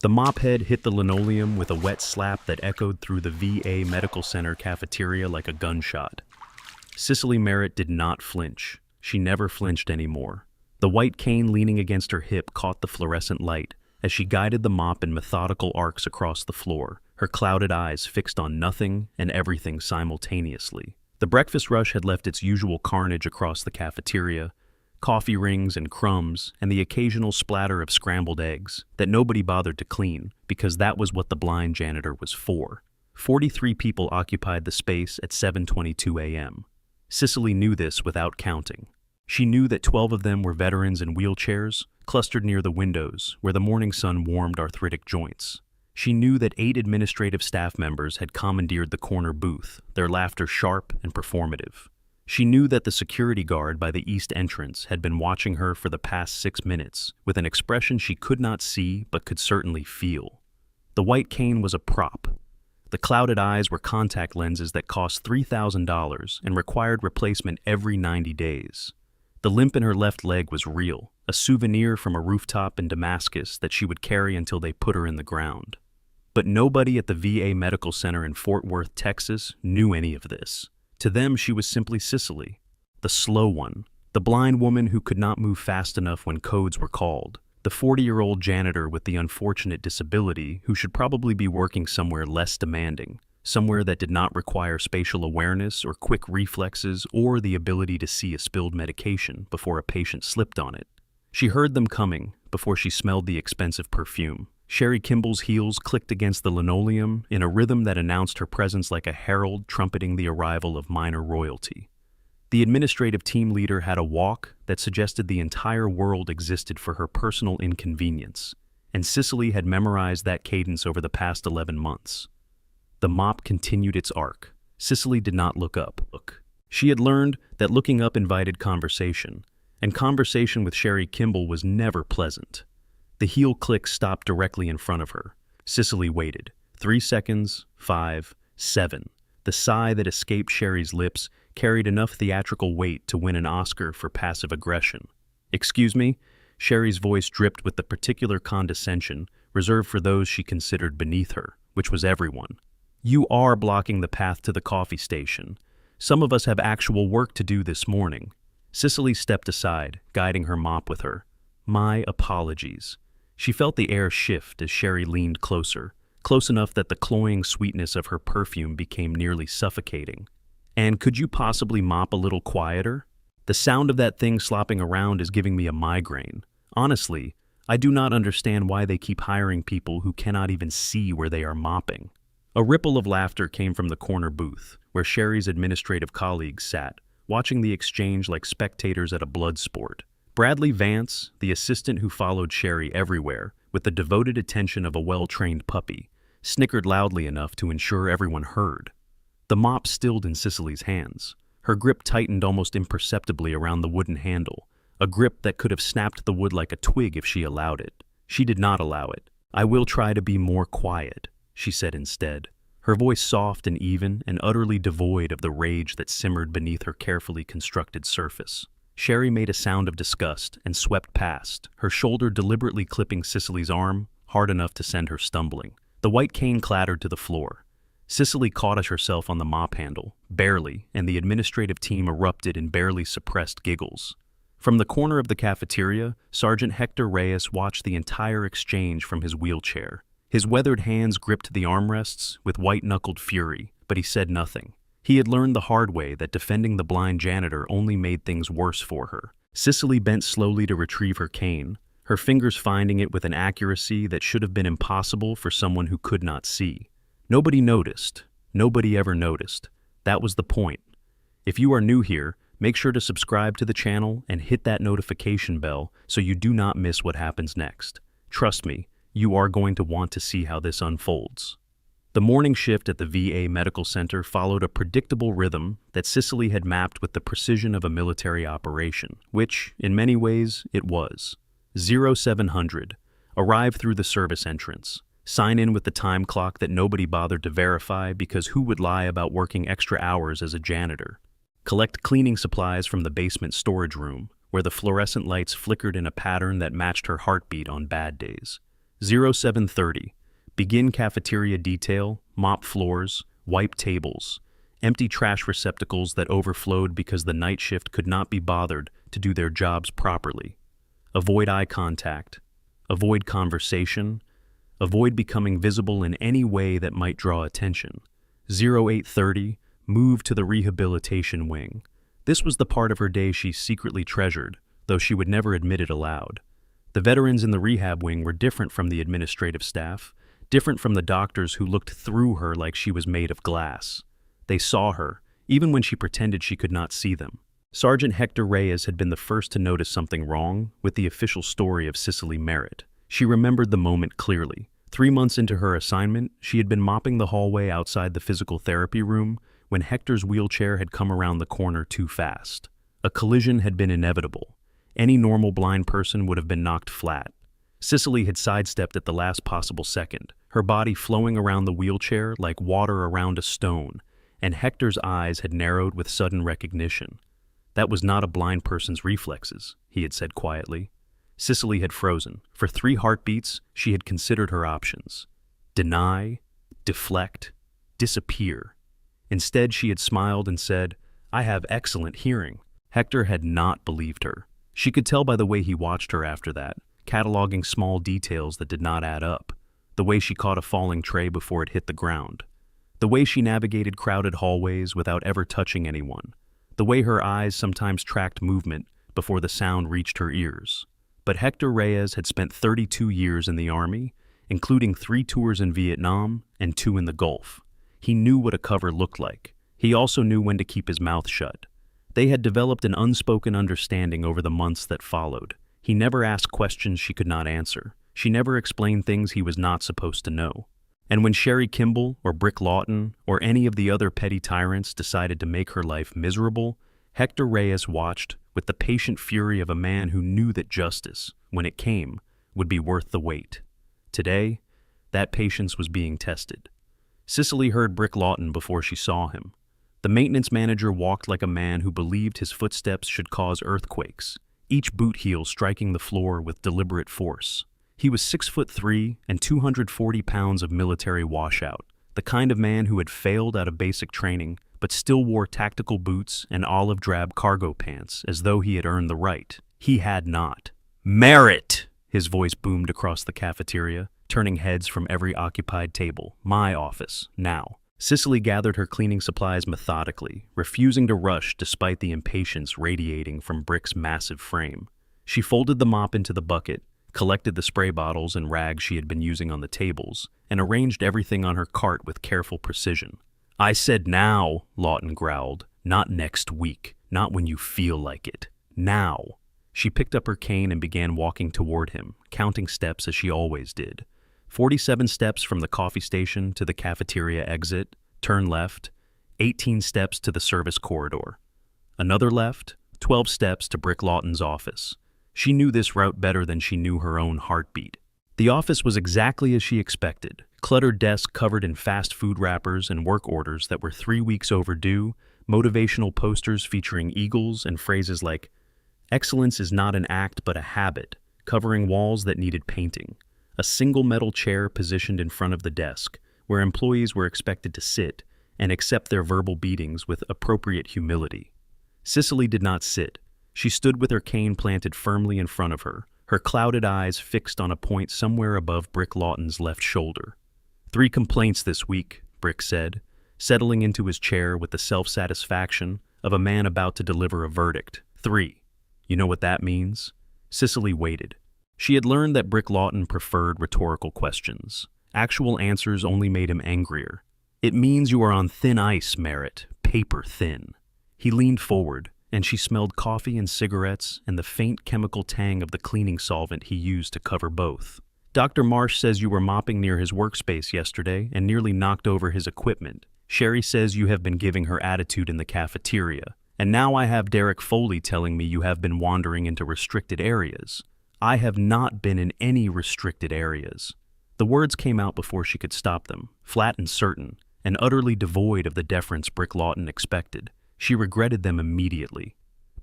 The mop head hit the linoleum with a wet slap that echoed through the VA Medical Center cafeteria like a gunshot. Cicely Merritt did not flinch. She never flinched anymore. The white cane leaning against her hip caught the fluorescent light as she guided the mop in methodical arcs across the floor, her clouded eyes fixed on nothing and everything simultaneously. The breakfast rush had left its usual carnage across the cafeteria, coffee rings and crumbs, and the occasional splatter of scrambled eggs that nobody bothered to clean because that was what the blind janitor was for. 43 people occupied the space at 7:22 a.m. Cicely knew this without counting. She knew that 12 of them were veterans in wheelchairs, clustered near the windows where the morning sun warmed arthritic joints. She knew that 8 administrative staff members had commandeered the corner booth, their laughter sharp and performative. She knew that the security guard by the east entrance had been watching her for the past 6 minutes with an expression she could not see but could certainly feel. The white cane was a prop. The clouded eyes were contact lenses that cost $3,000 and required replacement every 90 days. The limp in her left leg was real, a souvenir from a rooftop in Damascus that she would carry until they put her in the ground. But nobody at the VA Medical Center in Fort Worth, Texas, knew any of this. To them, she was simply Cicely, the slow one, the blind woman who could not move fast enough when codes were called, the 40-year-old janitor with the unfortunate disability who should probably be working somewhere less demanding, somewhere that did not require spatial awareness or quick reflexes or the ability to see a spilled medication before a patient slipped on it. She heard them coming before she smelled the expensive perfume. Sherry Kimball's heels clicked against the linoleum in a rhythm that announced her presence like a herald trumpeting the arrival of minor royalty. The administrative team leader had a walk that suggested the entire world existed for her personal inconvenience, and Cicely had memorized that cadence over the past 11 months. The mop continued its arc. Cicely did not look up. She had learned that looking up invited conversation, and conversation with Sherry Kimball was never pleasant. The heel click stopped directly in front of her. Cicely waited. 3 seconds, 5, 7. The sigh that escaped Sherry's lips carried enough theatrical weight to win an Oscar for passive aggression. "Excuse me?" Sherry's voice dripped with the particular condescension reserved for those she considered beneath her, which was everyone. "You are blocking the path to the coffee station. Some of us have actual work to do this morning." Cicely stepped aside, guiding her mop with her. "My apologies." She felt the air shift as Sherry leaned closer, close enough that the cloying sweetness of her perfume became nearly suffocating. "And could you possibly mop a little quieter? The sound of that thing slopping around is giving me a migraine. Honestly, I do not understand why they keep hiring people who cannot even see where they are mopping." A ripple of laughter came from the corner booth, where Sherry's administrative colleagues sat, watching the exchange like spectators at a blood sport. Bradley Vance, the assistant who followed Sherry everywhere, with the devoted attention of a well-trained puppy, snickered loudly enough to ensure everyone heard. The mop stilled in Cicely's hands. Her grip tightened almost imperceptibly around the wooden handle, a grip that could have snapped the wood like a twig if she allowed it. She did not allow it. "I will try to be more quiet," she said instead, her voice soft and even and utterly devoid of the rage that simmered beneath her carefully constructed surface. Sherry made a sound of disgust and swept past, her shoulder deliberately clipping Cicely's arm, hard enough to send her stumbling. The white cane clattered to the floor. Cicely caught herself on the mop handle, barely, and the administrative team erupted in barely suppressed giggles. From the corner of the cafeteria, Sergeant Hector Reyes watched the entire exchange from his wheelchair. His weathered hands gripped the armrests with white-knuckled fury, but he said nothing. He had learned the hard way that defending the blind janitor only made things worse for her. Cicely bent slowly to retrieve her cane, her fingers finding it with an accuracy that should have been impossible for someone who could not see. Nobody noticed. Nobody ever noticed. That was the point. If you are new here, make sure to subscribe to the channel and hit that notification bell so you do not miss what happens next. Trust me, you are going to want to see how this unfolds. The morning shift at the VA Medical Center followed a predictable rhythm that Cicely had mapped with the precision of a military operation, which, in many ways, it was. 0700. Arrive through the service entrance. Sign in with the time clock that nobody bothered to verify because who would lie about working extra hours as a janitor? Collect cleaning supplies from the basement storage room, where the fluorescent lights flickered in a pattern that matched her heartbeat on bad days. 0730. Begin cafeteria detail, mop floors, wipe tables, empty trash receptacles that overflowed because the night shift could not be bothered to do their jobs properly. Avoid eye contact. Avoid conversation. Avoid becoming visible in any way that might draw attention. 0830. Move to the rehabilitation wing. This was the part of her day she secretly treasured, though she would never admit it aloud. The veterans in the rehab wing were different from the administrative staff, different from the doctors who looked through her like she was made of glass. They saw her, even when she pretended she could not see them. Sergeant Hector Reyes had been the first to notice something wrong with the official story of Cicely Merritt. She remembered the moment clearly. 3 months into her assignment, she had been mopping the hallway outside the physical therapy room when Hector's wheelchair had come around the corner too fast. A collision had been inevitable. Any normal blind person would have been knocked flat. Cicely had sidestepped at the last possible second, her body flowing around the wheelchair like water around a stone, and Hector's eyes had narrowed with sudden recognition. That was not a blind person's reflexes, he had said quietly. Cicely had frozen. For 3 heartbeats, she had considered her options. Deny, deflect, disappear. Instead, she had smiled and said, "I have excellent hearing." Hector had not believed her. She could tell by the way he watched her after that, cataloging small details that did not add up. The way she caught a falling tray before it hit the ground. The way she navigated crowded hallways without ever touching anyone. The way her eyes sometimes tracked movement before the sound reached her ears. But Hector Reyes had spent 32 years in the Army, including 3 tours in Vietnam and 2 in the Gulf. He knew what a cover looked like. He also knew when to keep his mouth shut. They had developed an unspoken understanding over the months that followed. He never asked questions she could not answer. She never explained things he was not supposed to know. And when Sherry Kimball or Brick Lawton or any of the other petty tyrants decided to make her life miserable, Hector Reyes watched with the patient fury of a man who knew that justice, when it came, would be worth the wait. Today, that patience was being tested. Cicely heard Brick Lawton before she saw him. The maintenance manager walked like a man who believed his footsteps should cause earthquakes, each boot heel striking the floor with deliberate force. He was 6'3" and 240 pounds of military washout, the kind of man who had failed out of basic training but still wore tactical boots and olive drab cargo pants as though he had earned the right. He had not. "Merit!" His voice boomed across the cafeteria, turning heads from every occupied table. "My office, now." Cicely gathered her cleaning supplies methodically, refusing to rush despite the impatience radiating from Brick's massive frame. She folded the mop into the bucket, collected the spray bottles and rags she had been using on the tables, and arranged everything on her cart with careful precision. "I said now," Lawton growled. "Not next week. Not when you feel like it. Now." She picked up her cane and began walking toward him, counting steps as she always did. 47 steps from the coffee station to the cafeteria exit, turn left, 18 steps to the service corridor. Another left, 12 steps to Brick Lawton's office. She knew this route better than she knew her own heartbeat. The office was exactly as she expected. Cluttered desk covered in fast food wrappers and work orders that were 3 weeks overdue, motivational posters featuring eagles and phrases like, "Excellence is not an act but a habit," covering walls that needed painting. A single metal chair positioned in front of the desk, where employees were expected to sit and accept their verbal beatings with appropriate humility. Cicely did not sit. She stood with her cane planted firmly in front of her, her clouded eyes fixed on a point somewhere above Brick Lawton's left shoulder. "3 complaints this week," Brick said, settling into his chair with the self-satisfaction of a man about to deliver a verdict. 3. You know what that means? Cicely waited. She had learned that Brick Lawton preferred rhetorical questions. Actual answers only made him angrier. "It means you are on thin ice, Merritt, paper thin." He leaned forward, and she smelled coffee and cigarettes and the faint chemical tang of the cleaning solvent he used to cover both. "Dr. Marsh says you were mopping near his workspace yesterday and nearly knocked over his equipment. Sherry says you have been giving her attitude in the cafeteria. And now I have Derek Foley telling me you have been wandering into restricted areas. I have not been in any restricted areas." The words came out before she could stop them, flat and certain, and utterly devoid of the deference Brick Lawton expected. She regretted them immediately.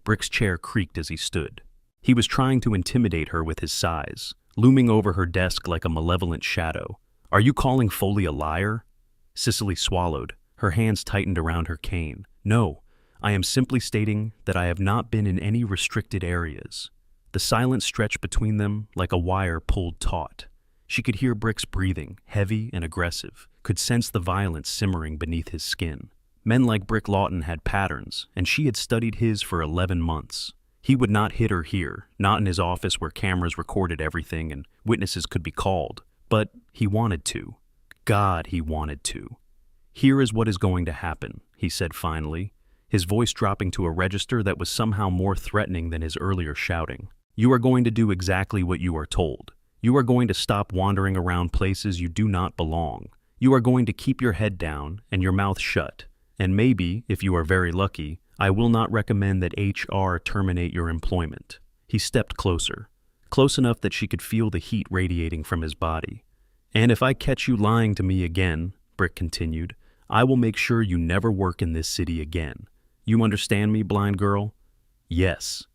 Brick's chair creaked as he stood. He was trying to intimidate her with his size, looming over her desk like a malevolent shadow. "Are you calling Foley a liar?" Cicely swallowed. Her hands tightened around her cane. "No, I am simply stating that I have not been in any restricted areas." The silence stretched between them like a wire pulled taut. She could hear Brick's breathing, heavy and aggressive, could sense the violence simmering beneath his skin. Men like Brick Lawton had patterns, and she had studied his for 11 months. He would not hit her here, not in his office where cameras recorded everything and witnesses could be called. But he wanted to. God, he wanted to. "Here is what is going to happen," he said finally, his voice dropping to a register that was somehow more threatening than his earlier shouting. "You are going to do exactly what you are told. You are going to stop wandering around places you do not belong. You are going to keep your head down and your mouth shut. And maybe, if you are very lucky, I will not recommend that HR terminate your employment." He stepped closer, close enough that she could feel the heat radiating from his body. "And if I catch you lying to me again," Brick continued, "I will make sure you never work in this city again. You understand me, blind girl?" "Yes."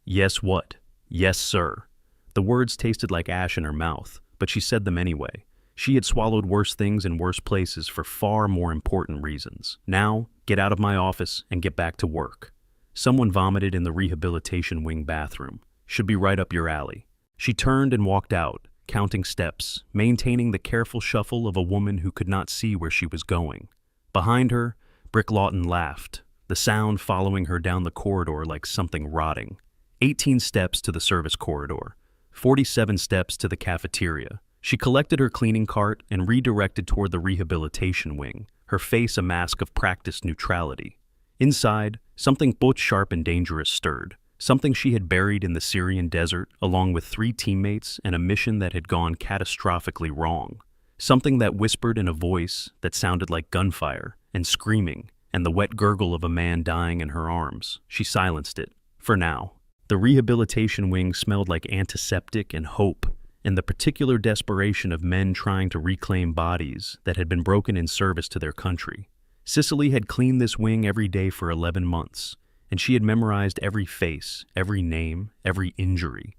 "Yes what?" "Yes, sir." The words tasted like ash in her mouth, but she said them anyway. She had swallowed worse things in worse places for far more important reasons. "Now, get out of my office and get back to work." Someone vomited in the rehabilitation wing bathroom. "Should be right up your alley." She turned and walked out, counting steps, maintaining the careful shuffle of a woman who could not see where she was going. Behind her, Brick Lawton laughed, the sound following her down the corridor like something rotting. 18 steps to the service corridor, 47 steps to the cafeteria. She collected her cleaning cart and redirected toward the rehabilitation wing, her face a mask of practiced neutrality. Inside, something both sharp and dangerous stirred, something she had buried in the Syrian desert along with 3 teammates and a mission that had gone catastrophically wrong. Something that whispered in a voice that sounded like gunfire and screaming and the wet gurgle of a man dying in her arms. She silenced it, for now. The rehabilitation wing smelled like antiseptic and hope, and the particular desperation of men trying to reclaim bodies that had been broken in service to their country. Cicely had cleaned this wing every day for 11 months, and she had memorized every face, every name, every injury.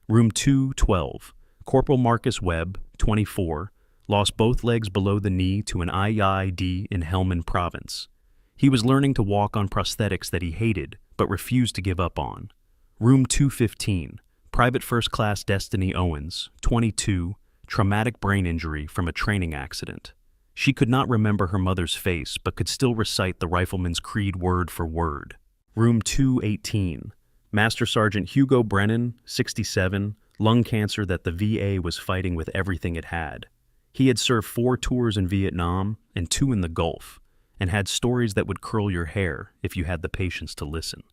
Room 212, Corporal Marcus Webb, 24, lost both legs below the knee to an IED in Helmand Province. He was learning to walk on prosthetics that he hated, but refused to give up on. Room 215, Private First Class Destiny Owens, 22, traumatic brain injury from a training accident. She could not remember her mother's face, but could still recite the rifleman's creed word for word. Room 218, Master Sergeant Hugo Brennan, 67, lung cancer that the VA was fighting with everything it had. He had served 4 tours in Vietnam and 2 in the Gulf, and had stories that would curl your hair if you had the patience to listen.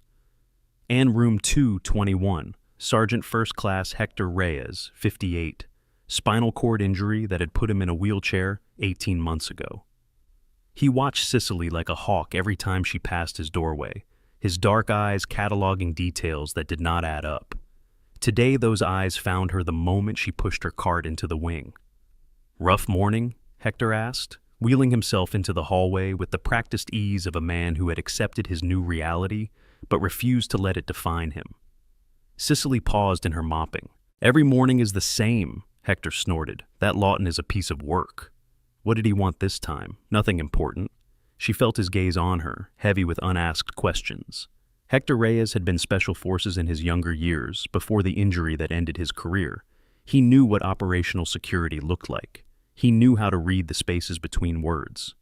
And Room 221, Sergeant First Class Hector Reyes, 58, spinal cord injury that had put him in a wheelchair 18 months ago. He watched Cicely like a hawk every time she passed his doorway, his dark eyes cataloging details that did not add up. Today those eyes found her the moment she pushed her cart into the wing. "Rough morning?" Hector asked, wheeling himself into the hallway with the practiced ease of a man who had accepted his new reality but refused to let it define him. Cicely paused in her mopping. "Every morning is the same," Hector snorted. "That Lawton is a piece of work." What did he want this time? Nothing important. She felt his gaze on her, heavy with unasked questions. Hector Reyes had been Special Forces in his younger years, before the injury that ended his career. He knew what operational security looked like. He knew how to read the spaces between words.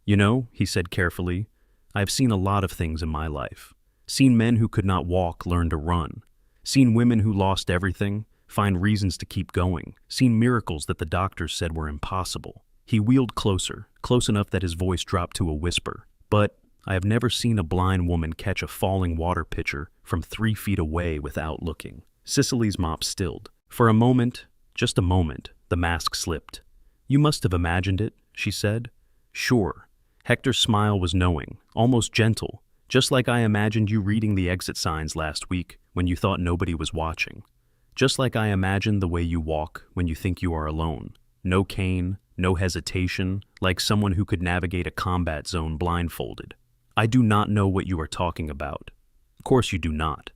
"You know," he said carefully, "I've seen a lot of things in my life. Seen men who could not walk learn to run. Seen women who lost everything find reasons to keep going. Seen miracles that the doctors said were impossible." He wheeled closer, close enough that his voice dropped to a whisper. "But I have never seen a blind woman catch a falling water pitcher from 3 feet away without looking." Cicely's mop stilled. For a moment, just a moment, the mask slipped. "You must have imagined it," she said. "Sure." Hector's smile was knowing, almost gentle, just like I imagined you reading the exit signs last week when you thought nobody was watching. Just like I imagined the way you walk when you think you are alone. No cane, no hesitation, like someone who could navigate a combat zone blindfolded. "I do not know what you are talking about." "Of course you do not."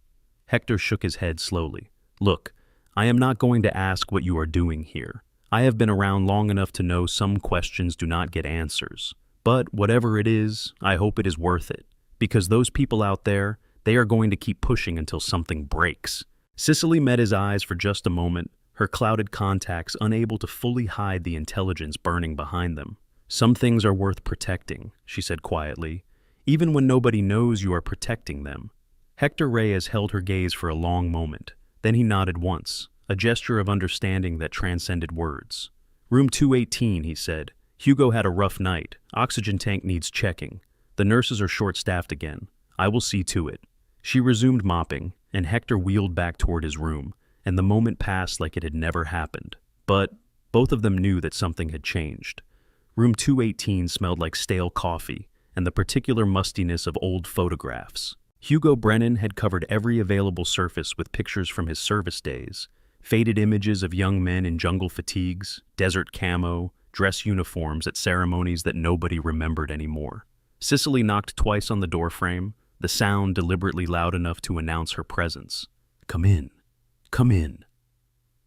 Hector shook his head slowly. "Look, I am not going to ask what you are doing here. I have been around long enough to know some questions do not get answers. But whatever it is, I hope it is worth it. Because those people out there, they are going to keep pushing until something breaks. Cicely met his eyes for just a moment, her clouded contacts unable to fully hide the intelligence burning behind them. Some things are worth protecting, she said quietly, even when nobody knows you are protecting them. Hector Reyes held her gaze for a long moment. Then he nodded once, a gesture of understanding that transcended words. Room 218, he said. Hugo had a rough night. Oxygen tank needs checking. The nurses are short-staffed again. I will see to it. She resumed mopping, and Hector wheeled back toward his room, and the moment passed like it had never happened. But both of them knew that something had changed. Room 218 smelled like stale coffee and the particular mustiness of old photographs. Hugo Brennan had covered every available surface with pictures from his service days, faded images of young men in jungle fatigues, desert camo, dress uniforms at ceremonies that nobody remembered anymore. Cicely knocked twice on the doorframe, the sound deliberately loud enough to announce her presence. Come in. Come in.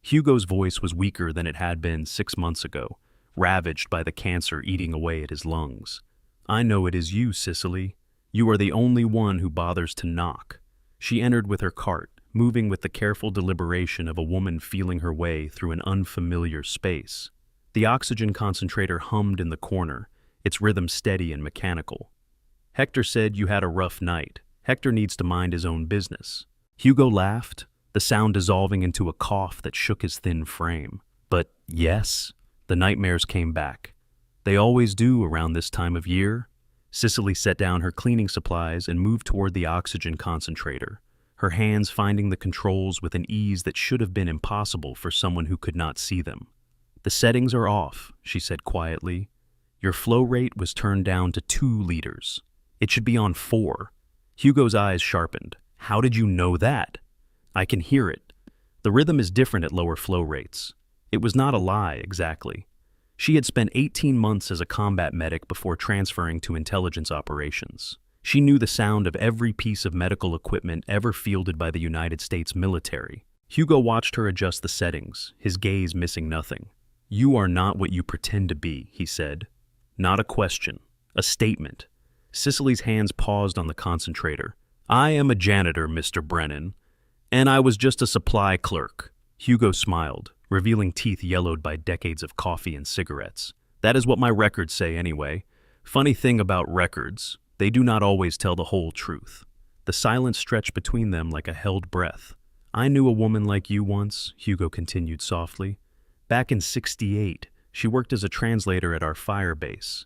Hugo's voice was weaker than it had been 6 months ago, ravaged by the cancer eating away at his lungs. I know it is you, Cicely. You are the only one who bothers to knock. She entered with her cart, moving with the careful deliberation of a woman feeling her way through an unfamiliar space. The oxygen concentrator hummed in the corner, its rhythm steady and mechanical. Hector said you had a rough night. Hector needs to mind his own business. Hugo laughed, the sound dissolving into a cough that shook his thin frame. But yes, the nightmares came back. They always do around this time of year. Cicely set down her cleaning supplies and moved toward the oxygen concentrator, her hands finding the controls with an ease that should have been impossible for someone who could not see them. The settings are off, she said quietly. Your flow rate was turned down to 2 liters. It should be on 4. Hugo's eyes sharpened. How did you know that? I can hear it. The rhythm is different at lower flow rates. It was not a lie, exactly. She had spent 18 months as a combat medic before transferring to intelligence operations. She knew the sound of every piece of medical equipment ever fielded by the United States military. Hugo watched her adjust the settings, his gaze missing nothing. You are not what you pretend to be, he said. Not a question, a statement. Cicely's hands paused on the concentrator. I am a janitor, Mr. Brennan, and I was just a supply clerk. Hugo smiled, revealing teeth yellowed by decades of coffee and cigarettes. That is what my records say anyway. Funny thing about records, they do not always tell the whole truth. The silence stretched between them like a held breath. I knew a woman like you once, Hugo continued softly. Back in '68, she worked as a translator at our fire base.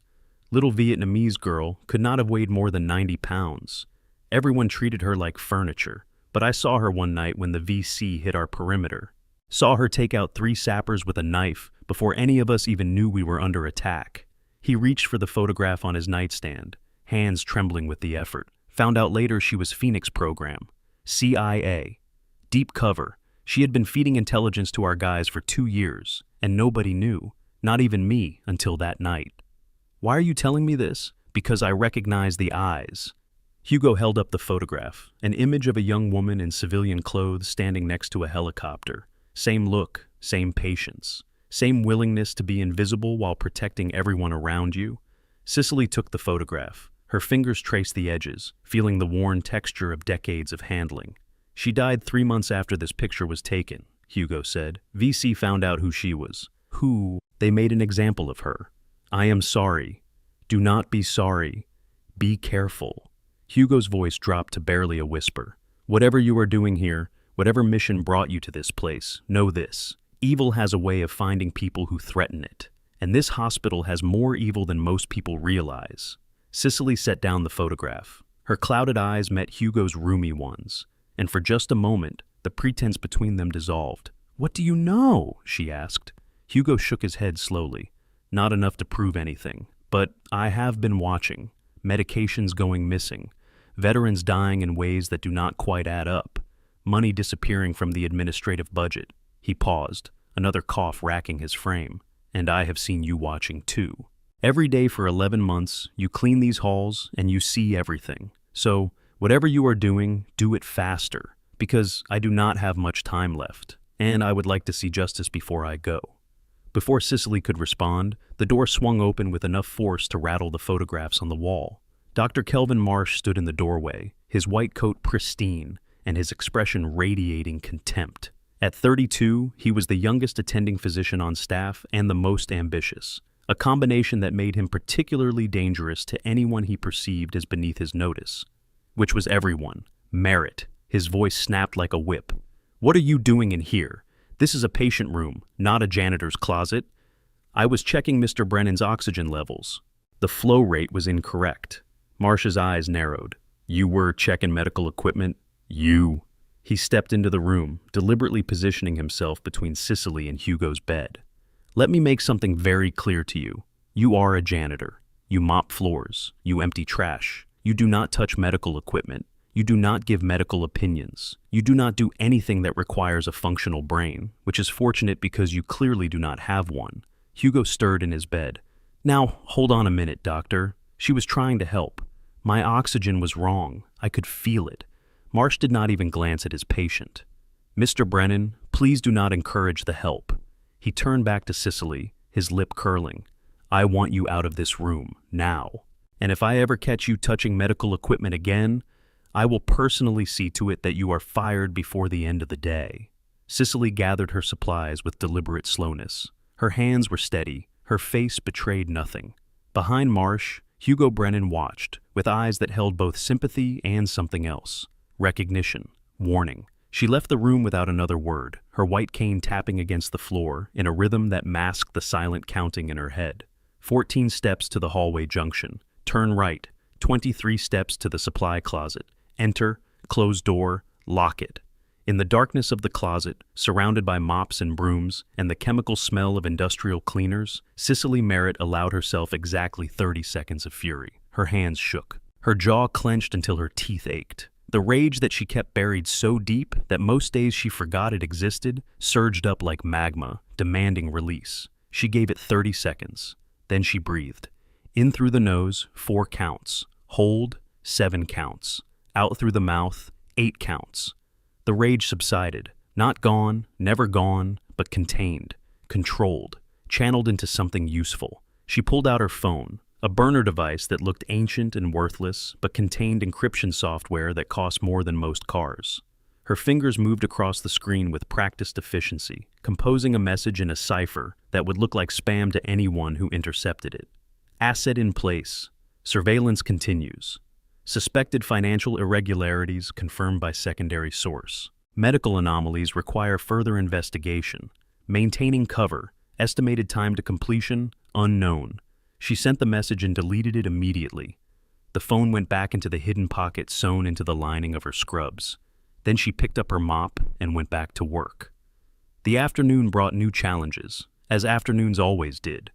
Little Vietnamese girl could not have weighed more than 90 pounds. Everyone treated her like furniture, but I saw her one night when the VC hit our perimeter. Saw her take out 3 sappers with a knife before any of us even knew we were under attack. He reached for the photograph on his nightstand, hands trembling with the effort. Found out later she was Phoenix program, CIA. Deep cover. She had been feeding intelligence to our guys for 2 years, and nobody knew, not even me, until that night. Why are you telling me this? Because I recognize the eyes. Hugo held up the photograph, an image of a young woman in civilian clothes standing next to a helicopter. Same look, same patience, same willingness to be invisible while protecting everyone around you. Cicely took the photograph. Her fingers traced the edges, feeling the worn texture of decades of handling. She died 3 months after this picture was taken, Hugo said. VC found out who she was. They made an example of her. I am sorry. Do not be sorry. Be careful. Hugo's voice dropped to barely a whisper. Whatever you are doing here, whatever mission brought you to this place, know this. Evil has a way of finding people who threaten it. And this hospital has more evil than most people realize. Cicely set down the photograph. Her clouded eyes met Hugo's roomy ones. And for just a moment, the pretense between them dissolved. What do you know? She asked. Hugo shook his head slowly. Not enough to prove anything. But I have been watching. Medications going missing. Veterans dying in ways that do not quite add up. Money disappearing from the administrative budget. He paused, another cough racking his frame. And I have seen you watching too. Every day for 11 months, you clean these halls and you see everything. So, whatever you are doing, do it faster. Because I do not have much time left. and I would like to see justice before I go." Before Cicely could respond, the door swung open with enough force to rattle the photographs on the wall. Dr. Kelvin Marsh stood in the doorway, his white coat pristine, and his expression radiating contempt. At 32, he was the youngest attending physician on staff and the most ambitious, a combination that made him particularly dangerous to anyone he perceived as beneath his notice, which was everyone. Merritt. His voice snapped like a whip. "What are you doing in here? This is a patient room, not a janitor's closet." "I was checking Mr. Brennan's oxygen levels. The flow rate was incorrect." Marsh's eyes narrowed. "You were checking medical equipment? You?" He stepped into the room, deliberately positioning himself between Cicely and Hugo's bed. "Let me make something very clear to you. You are a janitor. You mop floors. You empty trash. You do not touch medical equipment. You do not give medical opinions. You do not do anything that requires a functional brain, which is fortunate because you clearly do not have one." Hugo stirred in his bed. "Now, hold on a minute, doctor." She was trying to help. "My oxygen was wrong. I could feel it." Marsh did not even glance at his patient. "Mr. Brennan, please do not encourage the help." He turned back to Cicely, his lip curling. "I want you out of this room, now. And if I ever catch you touching medical equipment again, I will personally see to it that you are fired before the end of the day." Cicely gathered her supplies with deliberate slowness. Her hands were steady, her face betrayed nothing. Behind Marsh, Hugo Brennan watched, with eyes that held both sympathy and something else. Recognition. Warning. She left the room without another word, her white cane tapping against the floor in a rhythm that masked the silent counting in her head. 14 steps to the hallway junction. Turn right. 23 steps to the supply closet. Enter, close door, lock it. In the darkness of the closet, surrounded by mops and brooms and the chemical smell of industrial cleaners, Cicely Merritt allowed herself exactly 30 seconds of fury. Her hands shook. Her jaw clenched until her teeth ached. The rage that she kept buried so deep that most days she forgot it existed surged up like magma, demanding release. She gave it 30 seconds. Then she breathed. In through the nose, 4 counts. Hold, 7 counts. Out through the mouth, 8 counts. The rage subsided. Not gone, never gone, but contained, controlled, channeled into something useful. She pulled out her phone, a burner device that looked ancient and worthless, but contained encryption software that cost more than most cars. Her fingers moved across the screen with practiced efficiency, composing a message in a cipher that would look like spam to anyone who intercepted it. Asset in place. Surveillance continues. Suspected financial irregularities confirmed by secondary source. Medical anomalies require further investigation. Maintaining cover. Estimated time to completion, unknown. She sent the message and deleted it immediately. The phone went back into the hidden pocket sewn into the lining of her scrubs. Then she picked up her mop and went back to work. The afternoon brought new challenges, as afternoons always did.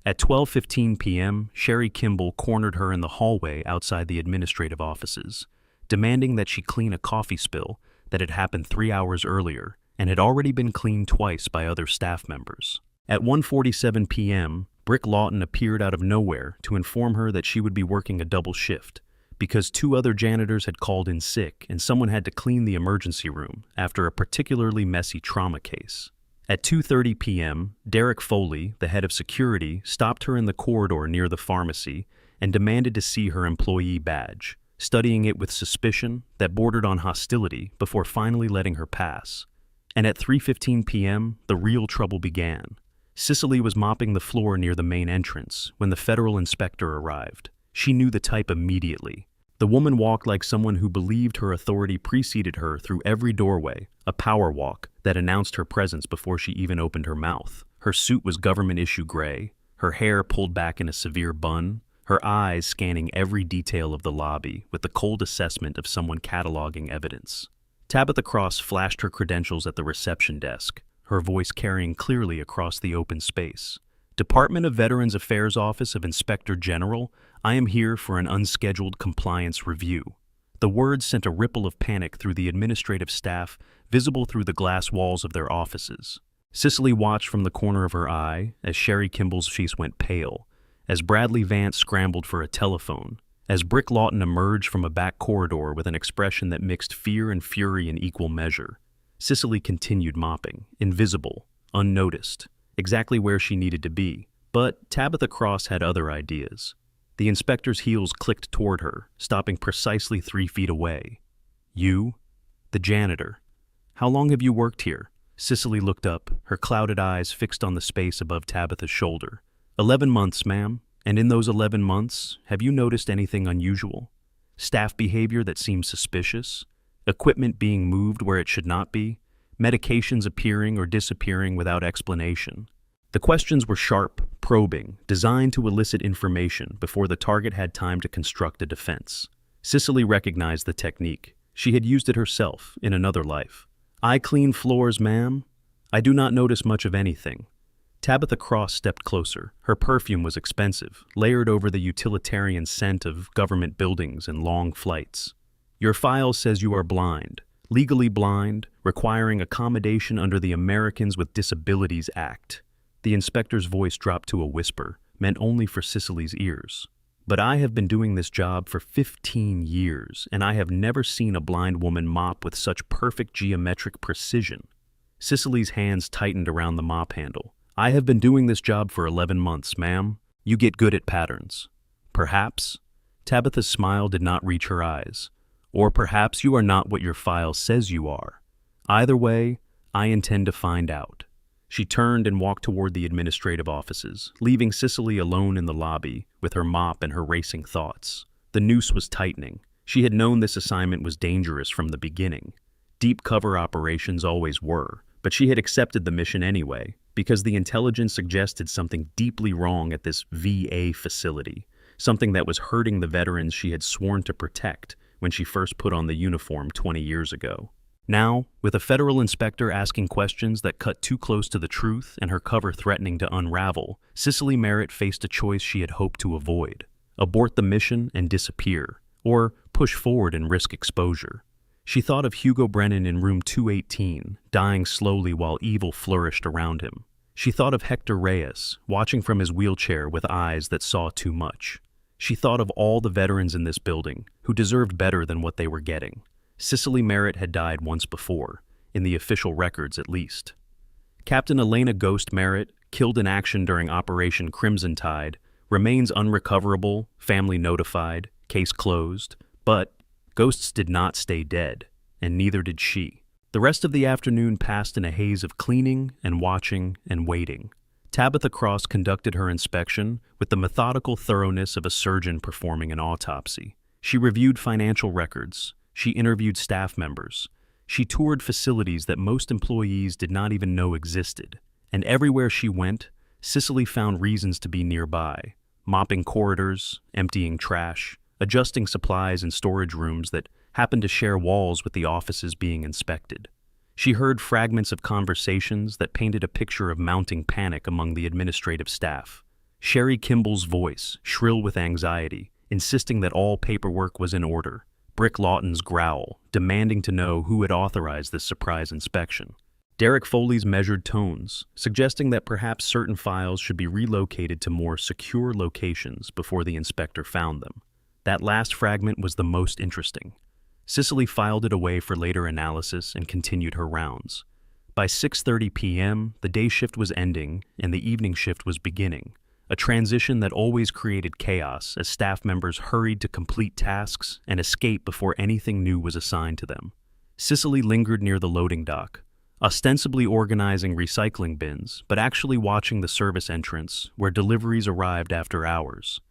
At 12:15 p.m., Sherry Kimball cornered her in the hallway outside the administrative offices, demanding that she clean a coffee spill that had happened 3 hours earlier and had already been cleaned twice by other staff members. At 1:47 p.m., Brick Lawton appeared out of nowhere to inform her that she would be working a double shift because 2 other janitors had called in sick and someone had to clean the emergency room after a particularly messy trauma case. At 2:30 p.m., Derek Foley, the head of security, stopped her in the corridor near the pharmacy and demanded to see her employee badge, studying it with suspicion that bordered on hostility before finally letting her pass. And at 3:15 p.m., the real trouble began. Cicely was mopping the floor near the main entrance when the federal inspector arrived. She knew the type immediately. The woman walked like someone who believed her authority preceded her through every doorway, a power walk that announced her presence before she even opened her mouth. Her suit was government-issue gray, her hair pulled back in a severe bun, her eyes scanning every detail of the lobby with the cold assessment of someone cataloging evidence. Tabitha Cross flashed her credentials at the reception desk, her voice carrying clearly across the open space. "Department of Veterans Affairs Office of Inspector General, I am here for an unscheduled compliance review." The words sent a ripple of panic through the administrative staff, visible through the glass walls of their offices. Cicely watched from the corner of her eye as Sherry Kimball's face went pale, as Bradley Vance scrambled for a telephone, as Brick Lawton emerged from a back corridor with an expression that mixed fear and fury in equal measure. Cicely continued mopping, invisible, unnoticed, exactly where she needed to be. But Tabitha Cross had other ideas. The inspector's heels clicked toward her, stopping precisely 3 feet away. "You? The janitor. How long have you worked here?" Cicely looked up, her clouded eyes fixed on the space above Tabitha's shoulder. 11 months, ma'am. And in those 11 months, have you noticed anything unusual? Staff behavior that seems suspicious? Equipment being moved where it should not be? Medications appearing or disappearing without explanation? The questions were sharp, probing, designed to elicit information before the target had time to construct a defense. Cicely recognized the technique. She had used it herself in another life. "I clean floors, ma'am. I do not notice much of anything." Tabitha Cross stepped closer. Her perfume was expensive, layered over the utilitarian scent of government buildings and long flights. "Your file says you are blind, legally blind, requiring accommodation under the Americans with Disabilities Act." The inspector's voice dropped to a whisper, meant only for Cicely's ears. "But I have been doing this job for 15 years, and I have never seen a blind woman mop with such perfect geometric precision." Cicely's hands tightened around the mop handle. "I have been doing this job for 11 months, ma'am. You get good at patterns." "Perhaps." Tabitha's smile did not reach her eyes. "Or perhaps you are not what your file says you are. Either way, I intend to find out." She turned and walked toward the administrative offices, leaving Cicely alone in the lobby with her mop and her racing thoughts. The noose was tightening. She had known this assignment was dangerous from the beginning. Deep cover operations always were, but she had accepted the mission anyway, because the intelligence suggested something deeply wrong at this VA facility, something that was hurting the veterans she had sworn to protect when she first put on the uniform 20 years ago. Now, with a federal inspector asking questions that cut too close to the truth and her cover threatening to unravel, Cicely Merritt faced a choice she had hoped to avoid: abort the mission and disappear, or push forward and risk exposure. She thought of Hugo Brennan in room 218, dying slowly while evil flourished around him. She thought of Hector Reyes, watching from his wheelchair with eyes that saw too much. She thought of all the veterans in this building, who deserved better than what they were getting. Cicely Merritt had died once before, in the official records at least. Captain Elena Ghost Merritt, killed in action during Operation Crimson Tide, remains unrecoverable, family notified, case closed, but ghosts did not stay dead, and neither did she. The rest of the afternoon passed in a haze of cleaning and watching and waiting. Tabitha Cross conducted her inspection with the methodical thoroughness of a surgeon performing an autopsy. She reviewed financial records. She interviewed staff members. She toured facilities that most employees did not even know existed. And everywhere she went, Cicely found reasons to be nearby, mopping corridors, emptying trash, adjusting supplies in storage rooms that happened to share walls with the offices being inspected. She heard fragments of conversations that painted a picture of mounting panic among the administrative staff. Sherry Kimball's voice, shrill with anxiety, insisting that all paperwork was in order. Brick Lawton's growl, demanding to know who had authorized this surprise inspection. Derek Foley's measured tones, suggesting that perhaps certain files should be relocated to more secure locations before the inspector found them. That last fragment was the most interesting. Cicely filed it away for later analysis and continued her rounds. By 6:30 p.m., the day shift was ending and the evening shift was beginning, a transition that always created chaos as staff members hurried to complete tasks and escape before anything new was assigned to them. Cicely lingered near the loading dock, ostensibly organizing recycling bins, but actually watching the service entrance where deliveries arrived after hours.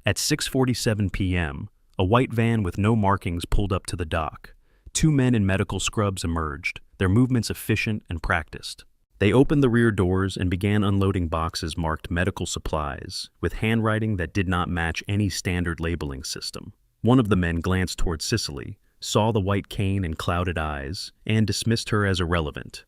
At 6:47 p.m., a white van with no markings pulled up to the dock. 2 men in medical scrubs emerged, their movements efficient and practiced. They opened the rear doors and began unloading boxes marked medical supplies, with handwriting that did not match any standard labeling system. One of the men glanced toward Cicely, saw the white cane and clouded eyes, and dismissed her as irrelevant.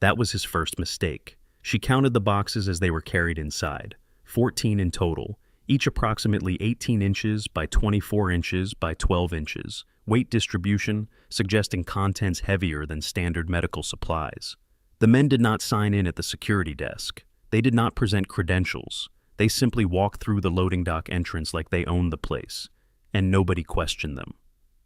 That was his first mistake. She counted the boxes as they were carried inside, 14 in total, each approximately 18 inches by 24 inches by 12 inches, weight distribution suggesting contents heavier than standard medical supplies. The men did not sign in at the security desk. They did not present credentials. They simply walked through the loading dock entrance like they owned the place, and nobody questioned them.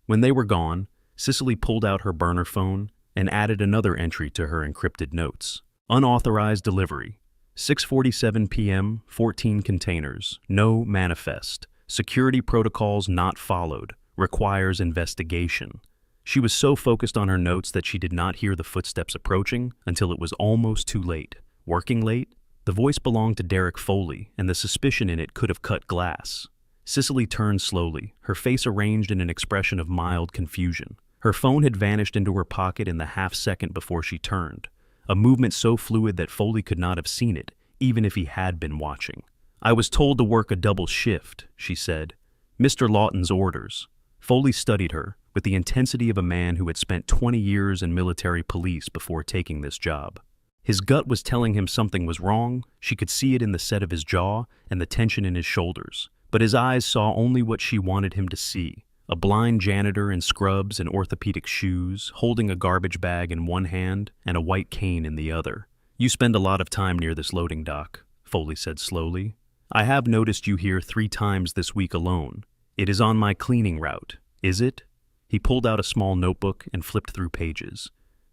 When they were gone, Cicely pulled out her burner phone and added another entry to her encrypted notes. Unauthorized delivery. 6:47 p.m., 14 containers. No manifest. Security protocols not followed. Requires investigation. She was so focused on her notes that she did not hear the footsteps approaching until it was almost too late. Working late? The voice belonged to Derek Foley, and the suspicion in it could have cut glass. Cicely turned slowly, her face arranged in an expression of mild confusion. Her phone had vanished into her pocket in the half-second before she turned, a movement so fluid that Foley could not have seen it, even if he had been watching. "I was told to work a double shift," she said. "Mr. Lawton's orders." Foley studied her, with the intensity of a man who had spent 20 years in military police before taking this job. His gut was telling him something was wrong. She could see it in the set of his jaw and the tension in his shoulders. But his eyes saw only what she wanted him to see. A blind janitor in scrubs and orthopedic shoes, holding a garbage bag in one hand and a white cane in the other. "You spend a lot of time near this loading dock," Foley said slowly. "I have noticed you here 3 times this week alone. It is on my cleaning route, is it?" He pulled out a small notebook and flipped through pages.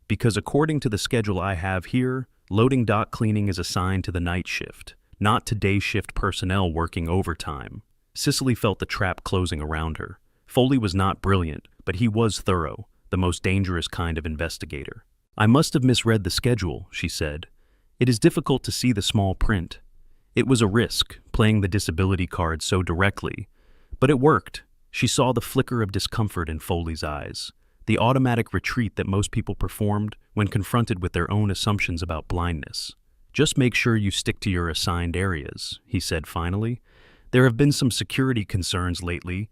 "Because according to the schedule I have here, loading dock cleaning is assigned to the night shift, not to day shift personnel working overtime." Cicely felt the trap closing around her. Foley was not brilliant, but he was thorough, the most dangerous kind of investigator. "I must have misread the schedule," she said. "It is difficult to see the small print. It was a risk, playing the disability card so directly, but it worked." She saw the flicker of discomfort in Foley's eyes, the automatic retreat that most people performed when confronted with their own assumptions about blindness. "Just make sure you stick to your assigned areas," he said finally. "There have been some security concerns lately,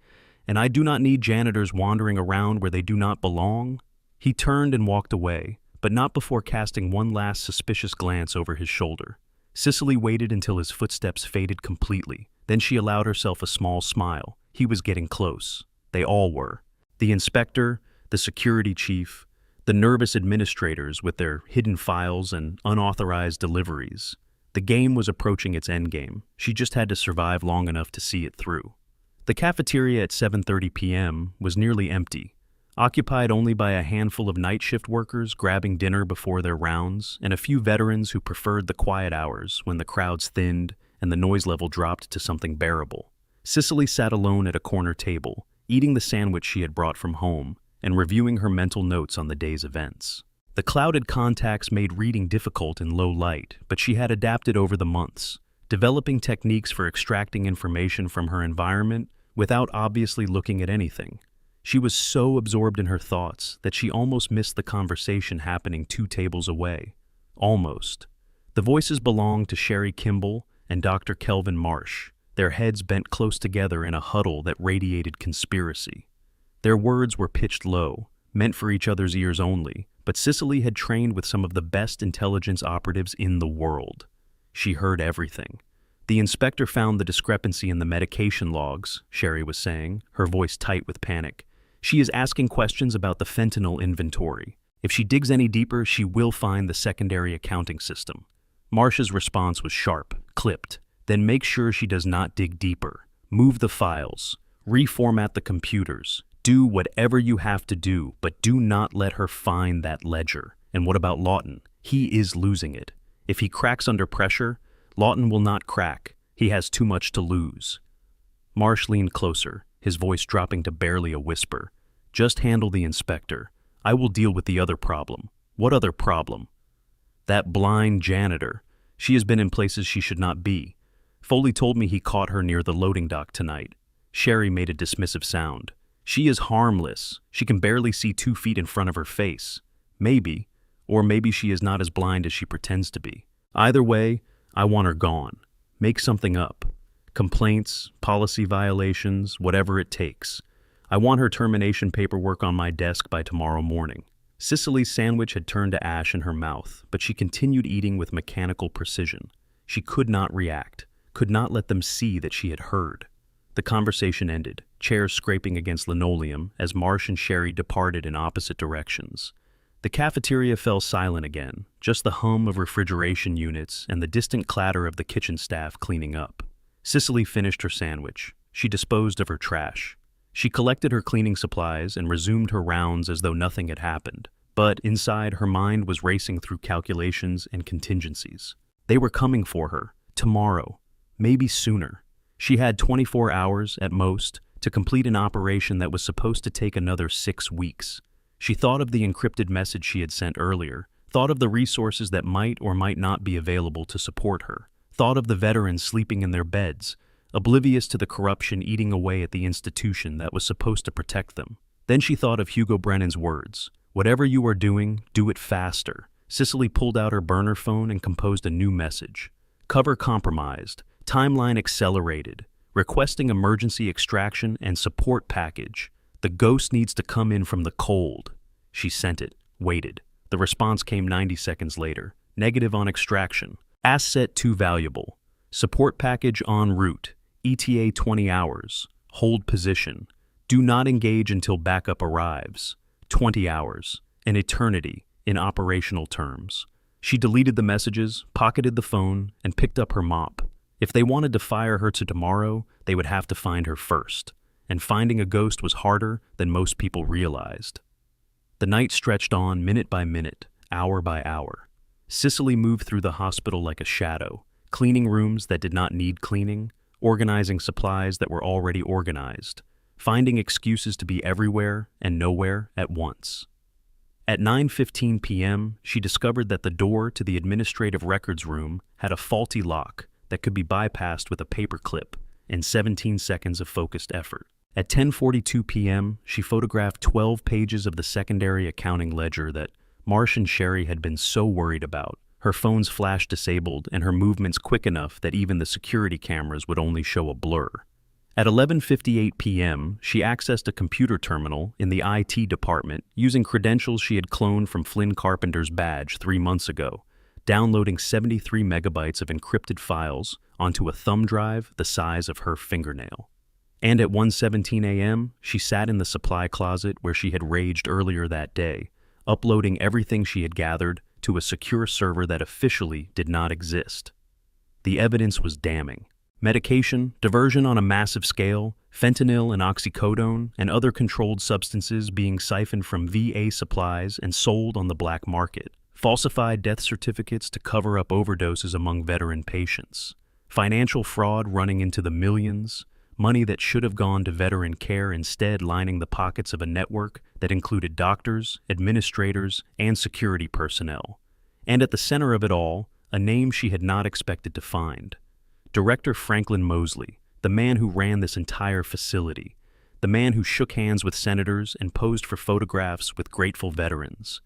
and I do not need janitors wandering around where they do not belong." He turned and walked away, but not before casting one last suspicious glance over his shoulder. Cicely waited until his footsteps faded completely. Then she allowed herself a small smile. He was getting close. They all were. The inspector, the security chief, the nervous administrators with their hidden files and unauthorized deliveries. The game was approaching its endgame. She just had to survive long enough to see it through. The cafeteria at 7:30 p.m. was nearly empty, occupied only by a handful of night shift workers grabbing dinner before their rounds and a few veterans who preferred the quiet hours when the crowds thinned and the noise level dropped to something bearable. Cicely sat alone at a corner table, eating the sandwich she had brought from home and reviewing her mental notes on the day's events. The clouded contacts made reading difficult in low light, but she had adapted over the months, developing techniques for extracting information from her environment without obviously looking at anything. She was so absorbed in her thoughts that she almost missed the conversation happening 2 tables away. Almost. The voices belonged to Sherry Kimball and Dr. Kelvin Marsh, their heads bent close together in a huddle that radiated conspiracy. Their words were pitched low, meant for each other's ears only, but Cicely had trained with some of the best intelligence operatives in the world. She heard everything. "The inspector found the discrepancy in the medication logs," Sherry was saying, her voice tight with panic. "She is asking questions about the fentanyl inventory. If she digs any deeper, she will find the secondary accounting system." Marsh's response was sharp, clipped. "Then make sure she does not dig deeper. Move the files. Reformat the computers. Do whatever you have to do, but do not let her find that ledger." "And what about Lawton? He is losing it. If he cracks under pressure, Lawton will not crack. He has too much to lose." Marsh leaned closer, his voice dropping to barely a whisper. "Just handle the inspector. I will deal with the other problem." "What other problem?" "That blind janitor. She has been in places she should not be. Foley told me he caught her near the loading dock tonight." Sherry made a dismissive sound. "She is harmless. She can barely see 2 feet in front of her face. Maybe, or maybe she is not as blind as she pretends to be. Either way, I want her gone. Make something up. Complaints, policy violations, whatever it takes. I want her termination paperwork on my desk by tomorrow morning." Cicely's sandwich had turned to ash in her mouth, but she continued eating with mechanical precision. She could not react, could not let them see that she had heard. The conversation ended, chairs scraping against linoleum as Marsh and Sherry departed in opposite directions. The cafeteria fell silent again, just the hum of refrigeration units and the distant clatter of the kitchen staff cleaning up. Cicely finished her sandwich. She disposed of her trash. She collected her cleaning supplies and resumed her rounds as though nothing had happened. But inside, her mind was racing through calculations and contingencies. They were coming for her, tomorrow, maybe sooner. She had 24 hours, at most, to complete an operation that was supposed to take another 6 weeks. She thought of the encrypted message she had sent earlier, thought of the resources that might or might not be available to support her, thought of the veterans sleeping in their beds, oblivious to the corruption eating away at the institution that was supposed to protect them. Then she thought of Hugo Brennan's words, "Whatever you are doing, do it faster." Cicely pulled out her burner phone and composed a new message. Cover compromised, timeline accelerated, requesting emergency extraction and support package. The ghost needs to come in from the cold. She sent it, waited. The response came 90 seconds later. Negative on extraction. Asset too valuable. Support package en route. ETA 20 hours. Hold position. Do not engage until backup arrives. 20 hours. An eternity, in operational terms. She deleted the messages, pocketed the phone, and picked up her mop. If they wanted to fire her to tomorrow, they would have to find her first. And finding a ghost was harder than most people realized. The night stretched on minute by minute, hour by hour. Cicely moved through the hospital like a shadow, cleaning rooms that did not need cleaning, organizing supplies that were already organized, finding excuses to be everywhere and nowhere at once. At 9:15 p.m., she discovered that the door to the administrative records room had a faulty lock that could be bypassed with a paperclip in 17 seconds of focused effort. At 10:42 p.m., she photographed 12 pages of the secondary accounting ledger that Marsh and Sherry had been so worried about. Her phone's flash disabled and her movements quick enough that even the security cameras would only show a blur. At 11:58 p.m., she accessed a computer terminal in the IT department using credentials she had cloned from Flynn Carpenter's badge 3 months ago, downloading 73 megabytes of encrypted files onto a thumb drive the size of her fingernail. And at 1:17 a.m., she sat in the supply closet where she had raged earlier that day, uploading everything she had gathered to a secure server that officially did not exist. The evidence was damning. Medication, diversion on a massive scale, fentanyl and oxycodone, and other controlled substances being siphoned from VA supplies and sold on the black market. Falsified death certificates to cover up overdoses among veteran patients. Financial fraud running into the millions. Money that should have gone to veteran care instead lining the pockets of a network that included doctors, administrators, and security personnel. And at the center of it all, a name she had not expected to find. Director Franklin Mosley, the man who ran this entire facility, the man who shook hands with senators and posed for photographs with grateful veterans,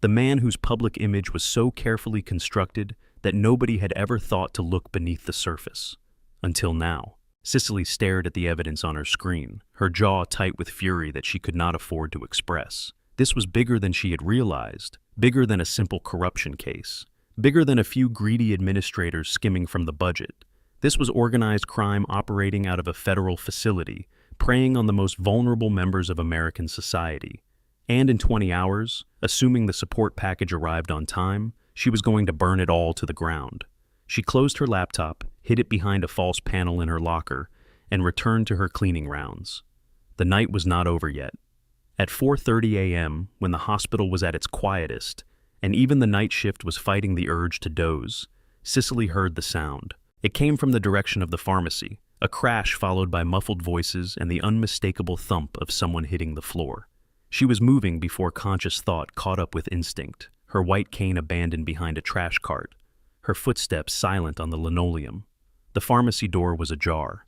the man whose public image was so carefully constructed that nobody had ever thought to look beneath the surface. Until now. Cicely stared at the evidence on her screen, her jaw tight with fury that she could not afford to express. This was bigger than she had realized, bigger than a simple corruption case, bigger than a few greedy administrators skimming from the budget. This was organized crime operating out of a federal facility, preying on the most vulnerable members of American society. And in 20 hours, assuming the support package arrived on time, she was going to burn it all to the ground. She closed her laptop, hid it behind a false panel in her locker, and returned to her cleaning rounds. The night was not over yet. At 4:30 a.m., when the hospital was at its quietest, and even the night shift was fighting the urge to doze, Cicely heard the sound. It came from the direction of the pharmacy, a crash followed by muffled voices and the unmistakable thump of someone hitting the floor. She was moving before conscious thought caught up with instinct, her white cane abandoned behind a trash cart, her footsteps silent on the linoleum. The pharmacy door was ajar.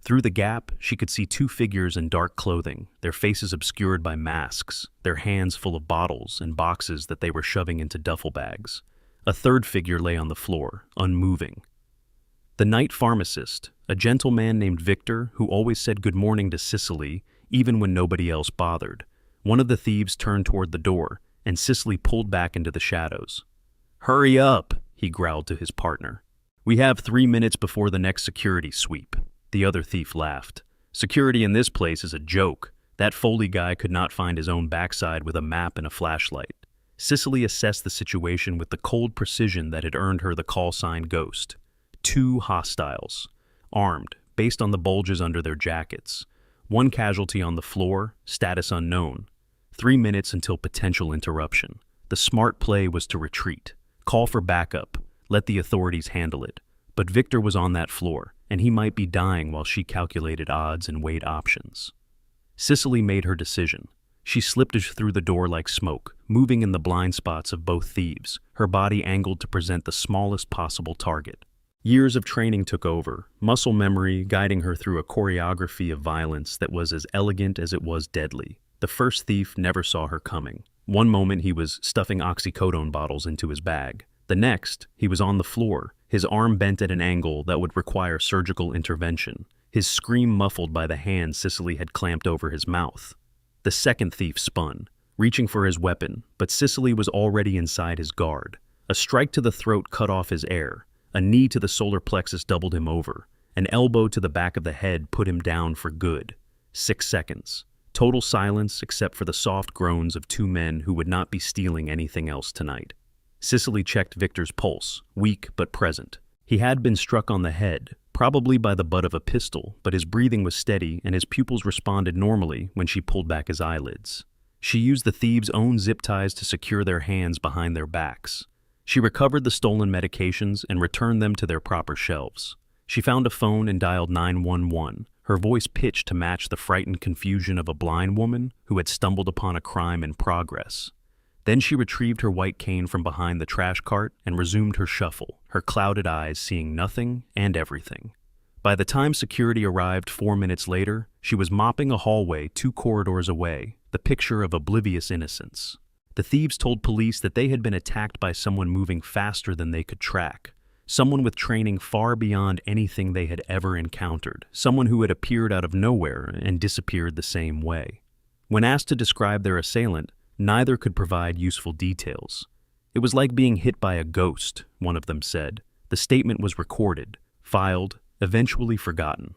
Through the gap, she could see 2 figures in dark clothing, their faces obscured by masks, their hands full of bottles and boxes that they were shoving into duffel bags. A third figure lay on the floor, unmoving. The night pharmacist, a gentle man named Victor who always said good morning to Cicely, even when nobody else bothered. One of the thieves turned toward the door, and Cicely pulled back into the shadows. "Hurry up," he growled to his partner. "We have 3 minutes before the next security sweep." The other thief laughed. "Security in this place is a joke. That Foley guy could not find his own backside with a map and a flashlight." Cicely assessed the situation with the cold precision that had earned her the call sign Ghost. 2 hostiles, armed, based on the bulges under their jackets. 1 casualty on the floor, status unknown. 3 minutes until potential interruption. The smart play was to retreat, call for backup, let the authorities handle it. But Victor was on that floor, and he might be dying while she calculated odds and weighed options. Cicely made her decision. She slipped through the door like smoke, moving in the blind spots of both thieves, her body angled to present the smallest possible target. Years of training took over, muscle memory guiding her through a choreography of violence that was as elegant as it was deadly. The first thief never saw her coming. One moment he was stuffing oxycodone bottles into his bag. The next, he was on the floor, his arm bent at an angle that would require surgical intervention, his scream muffled by the hand Cicely had clamped over his mouth. The second thief spun, reaching for his weapon, but Cicely was already inside his guard. A strike to the throat cut off his air. A knee to the solar plexus doubled him over. An elbow to the back of the head put him down for good. 6 seconds. Total silence except for the soft groans of two men who would not be stealing anything else tonight. Cicely checked Victor's pulse, weak but present. He had been struck on the head, probably by the butt of a pistol, but his breathing was steady and his pupils responded normally when she pulled back his eyelids. She used the thieves' own zip ties to secure their hands behind their backs. She recovered the stolen medications and returned them to their proper shelves. She found a phone and dialed 911, her voice pitched to match the frightened confusion of a blind woman who had stumbled upon a crime in progress. Then she retrieved her white cane from behind the trash cart and resumed her shuffle, her clouded eyes seeing nothing and everything. By the time security arrived 4 minutes later, she was mopping a hallway 2 corridors away, the picture of oblivious innocence. The thieves told police that they had been attacked by someone moving faster than they could track, someone with training far beyond anything they had ever encountered, someone who had appeared out of nowhere and disappeared the same way. When asked to describe their assailant, neither could provide useful details. It was like being hit by a ghost, one of them said. The statement was recorded, filed, eventually forgotten.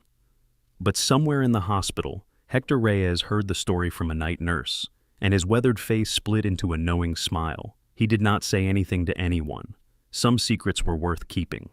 But somewhere in the hospital, Hector Reyes heard the story from a night nurse, and his weathered face split into a knowing smile. He did not say anything to anyone. Some secrets were worth keeping.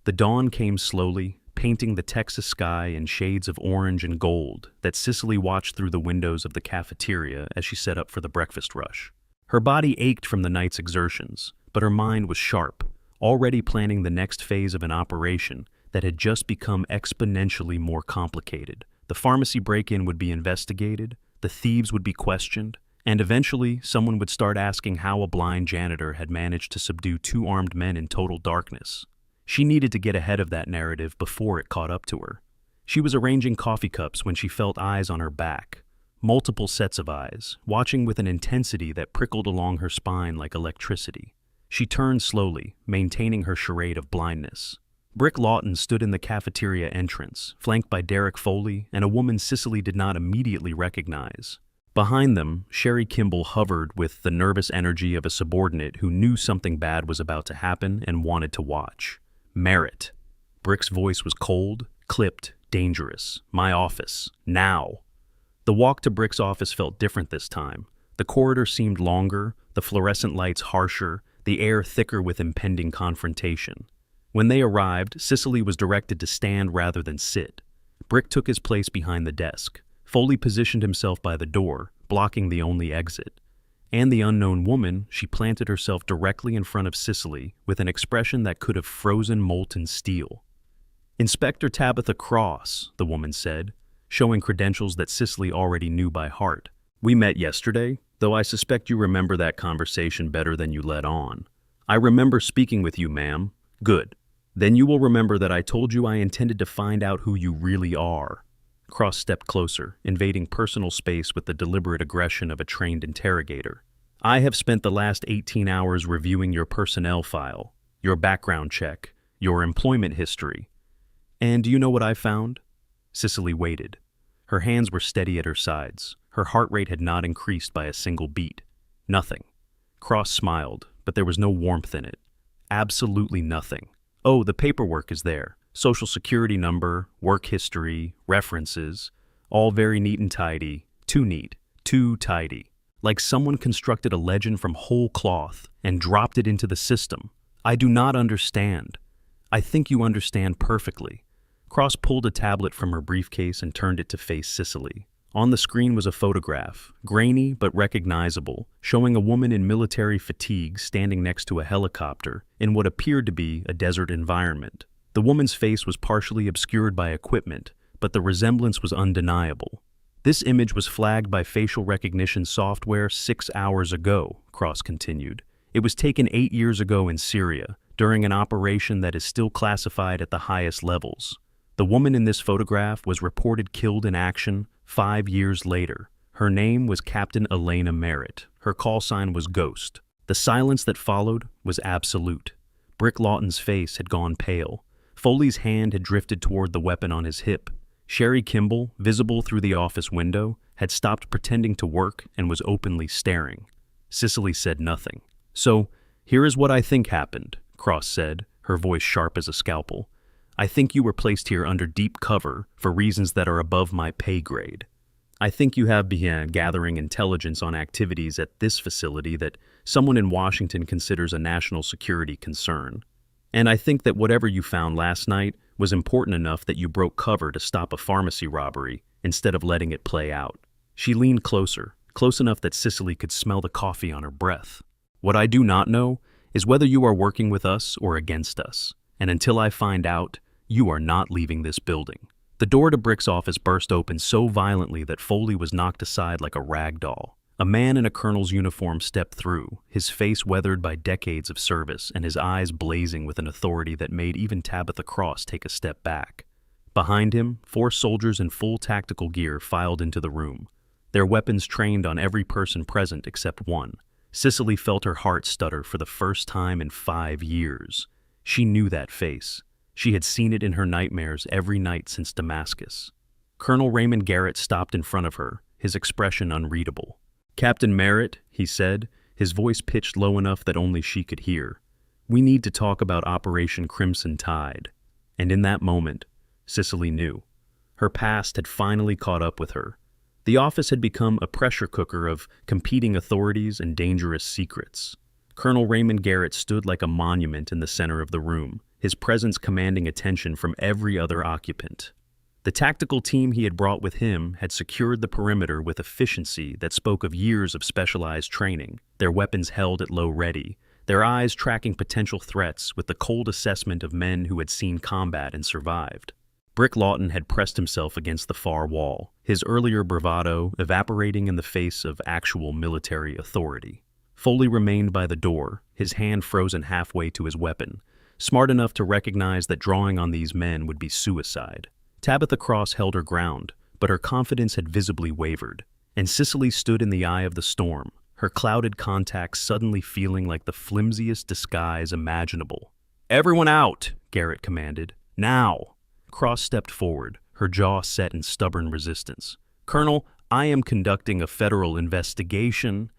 The dawn came slowly, painting the Texas sky in shades of orange and gold that Cicely watched through the windows of the cafeteria as she set up for the breakfast rush. Her body ached from the night's exertions, but her mind was sharp, already planning the next phase of an operation that had just become exponentially more complicated. The pharmacy break-in would be investigated, the thieves would be questioned, and eventually someone would start asking how a blind janitor had managed to subdue 2 armed men in total darkness. She needed to get ahead of that narrative before it caught up to her. She was arranging coffee cups when she felt eyes on her back, multiple sets of eyes, watching with an intensity that prickled along her spine like electricity. She turned slowly, maintaining her charade of blindness. Brick Lawton stood in the cafeteria entrance, flanked by Derek Foley and a woman Cicely did not immediately recognize. Behind them, Sherry Kimball hovered with the nervous energy of a subordinate who knew something bad was about to happen and wanted to watch. Merritt. Brick's voice was cold, clipped, dangerous. My office. Now. The walk to Brick's office felt different this time. The corridor seemed longer, the fluorescent lights harsher, the air thicker with impending confrontation. When they arrived, Cicely was directed to stand rather than sit. Brick took his place behind the desk. Foley positioned himself by the door, blocking the only exit. And the unknown woman, she planted herself directly in front of Cicely with an expression that could have frozen molten steel. Inspector Tabitha Cross, the woman said, showing credentials that Cicely already knew by heart. We met yesterday, though I suspect you remember that conversation better than you let on. I remember speaking with you, ma'am. Good. Then you will remember that I told you I intended to find out who you really are. Cross stepped closer, invading personal space with the deliberate aggression of a trained interrogator. I have spent the last 18 hours reviewing your personnel file, your background check, your employment history. And do you know what I found? Cicely waited. Her hands were steady at her sides. Her heart rate had not increased by a single beat. Nothing. Cross smiled, but there was no warmth in it. Absolutely nothing. Oh, the paperwork is there. Social security number, work history, references, all very neat and tidy. Too neat, too tidy. Like someone constructed a legend from whole cloth and dropped it into the system. I do not understand. I think you understand perfectly. Cross pulled a tablet from her briefcase and turned it to face Cicely. On the screen was a photograph, grainy but recognizable, showing a woman in military fatigues standing next to a helicopter in what appeared to be a desert environment. The woman's face was partially obscured by equipment, but the resemblance was undeniable. This image was flagged by facial recognition software 6 hours ago, Cross continued. It was taken 8 years ago in Syria, during an operation that is still classified at the highest levels. The woman in this photograph was reported killed in action 5 years later. Her name was Captain Elena Merritt. Her call sign was Ghost. The silence that followed was absolute. Brick Lawton's face had gone pale. Foley's hand had drifted toward the weapon on his hip. Sherry Kimball, visible through the office window, had stopped pretending to work and was openly staring. Cicely said nothing. "So, here is what I think happened," Cross said, her voice sharp as a scalpel. "I think you were placed here under deep cover for reasons that are above my pay grade. I think you have begun gathering intelligence on activities at this facility that someone in Washington considers a national security concern. And I think that whatever you found last night was important enough that you broke cover to stop a pharmacy robbery instead of letting it play out." She leaned closer, close enough that Cicely could smell the coffee on her breath. "What I do not know is whether you are working with us or against us. And until I find out, you are not leaving this building." The door to Brick's office burst open so violently that Foley was knocked aside like a rag doll. A man in a colonel's uniform stepped through, his face weathered by decades of service and his eyes blazing with an authority that made even Tabitha Cross take a step back. Behind him, 4 soldiers in full tactical gear filed into the room, their weapons trained on every person present except one. Cicely felt her heart stutter for the first time in 5 years. She knew that face. She had seen it in her nightmares every night since Damascus. Colonel Raymond Garrett stopped in front of her, his expression unreadable. "Captain Merritt," he said, his voice pitched low enough that only she could hear, "we need to talk about Operation Crimson Tide." And in that moment, Cicely knew. Her past had finally caught up with her. The office had become a pressure cooker of competing authorities and dangerous secrets. Colonel Raymond Garrett stood like a monument in the center of the room, his presence commanding attention from every other occupant. The tactical team he had brought with him had secured the perimeter with efficiency that spoke of years of specialized training, their weapons held at low ready, their eyes tracking potential threats with the cold assessment of men who had seen combat and survived. Brick Lawton had pressed himself against the far wall, his earlier bravado evaporating in the face of actual military authority. Foley remained by the door, his hand frozen halfway to his weapon, smart enough to recognize that drawing on these men would be suicide. Tabitha Cross held her ground, but her confidence had visibly wavered, and Cicely stood in the eye of the storm, her clouded contacts suddenly feeling like the flimsiest disguise imaginable. "Everyone out!" Garrett commanded. "Now!" Cross stepped forward, her jaw set in stubborn resistance. "Colonel, I am conducting a federal investigation.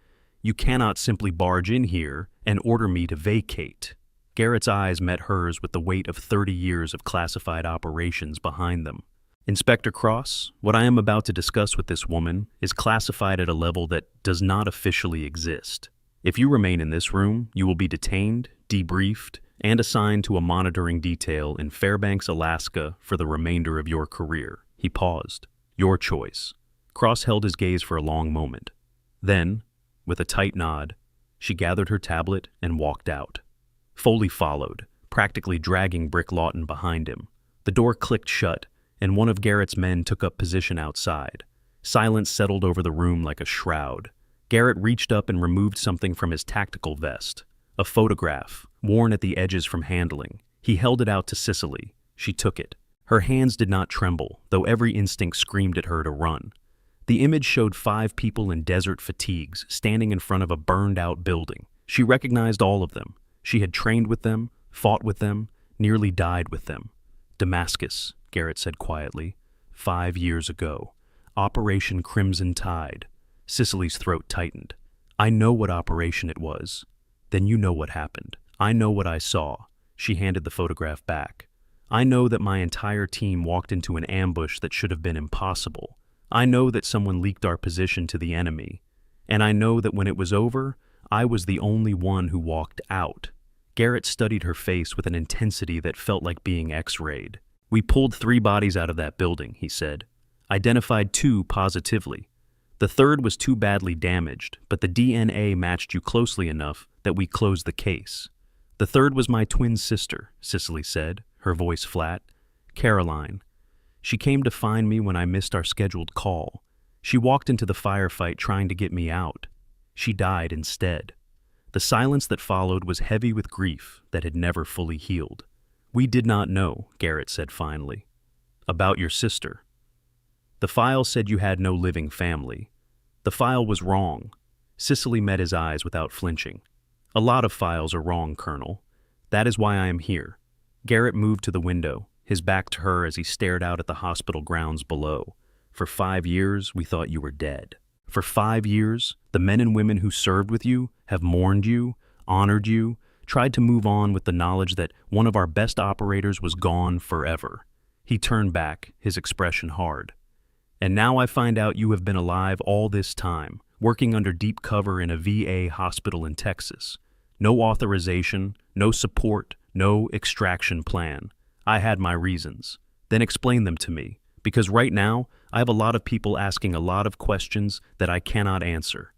You cannot simply barge in here and order me to vacate." Garrett's eyes met hers with the weight of 30 years of classified operations behind them. "Inspector Cross, what I am about to discuss with this woman is classified at a level that does not officially exist. If you remain in this room, you will be detained, debriefed, and assigned to a monitoring detail in Fairbanks, Alaska for the remainder of your career." He paused. "Your choice." Cross held his gaze for a long moment. Then, with a tight nod, she gathered her tablet and walked out. Foley followed, practically dragging Brick Lawton behind him. The door clicked shut, and one of Garrett's men took up position outside. Silence settled over the room like a shroud. Garrett reached up and removed something from his tactical vest. A photograph, worn at the edges from handling. He held it out to Cicely. She took it. Her hands did not tremble, though every instinct screamed at her to run. The image showed 5 people in desert fatigues standing in front of a burned-out building. She recognized all of them. She had trained with them, fought with them, nearly died with them. "Damascus," Garrett said quietly. 5 years ago. Operation Crimson Tide." Cicely's throat tightened. "I know what operation it was." "Then you know what happened." "I know what I saw." She handed the photograph back. "I know that my entire team walked into an ambush that should have been impossible. I know that someone leaked our position to the enemy. And I know that when it was over, I was the only one who walked out." Garrett studied her face with an intensity that felt like being X-rayed. "We pulled 3 bodies out of that building," he said. Identified 2 positively. The third was too badly damaged, but the DNA matched you closely enough that we closed the case. The third was my twin sister, Cicely said, her voice flat. Caroline. She came to find me when I missed our scheduled call. She walked into the firefight trying to get me out. She died instead. The silence that followed was heavy with grief that had never fully healed. We did not know, Garrett said finally. About your sister. The file said you had no living family. The file was wrong. Cicely met his eyes without flinching. A lot of files are wrong, Colonel. That is why I am here. Garrett moved to the window, his back to her as he stared out at the hospital grounds below. For 5 years, we thought you were dead. For 5 years, the men and women who served with you have mourned you, honored you, tried to move on with the knowledge that one of our best operators was gone forever. He turned back, his expression hard. And now I find out you have been alive all this time, working under deep cover in a VA hospital in Texas. No authorization, no support, no extraction plan. I had my reasons. Then explain them to me, because right now, I have a lot of people asking a lot of questions that I cannot answer.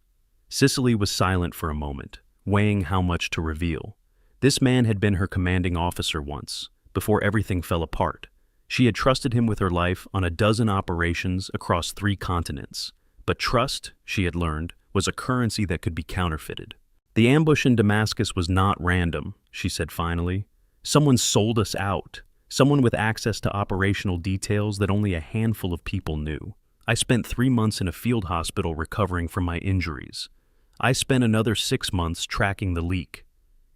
Cicely was silent for a moment, weighing how much to reveal. This man had been her commanding officer once, before everything fell apart. She had trusted him with her life on a dozen operations across 3 continents. But trust, she had learned, was a currency that could be counterfeited. The ambush in Damascus was not random, she said finally. Someone sold us out. Someone with access to operational details that only a handful of people knew. I spent 3 months in a field hospital recovering from my injuries. I spent another 6 months tracking the leak.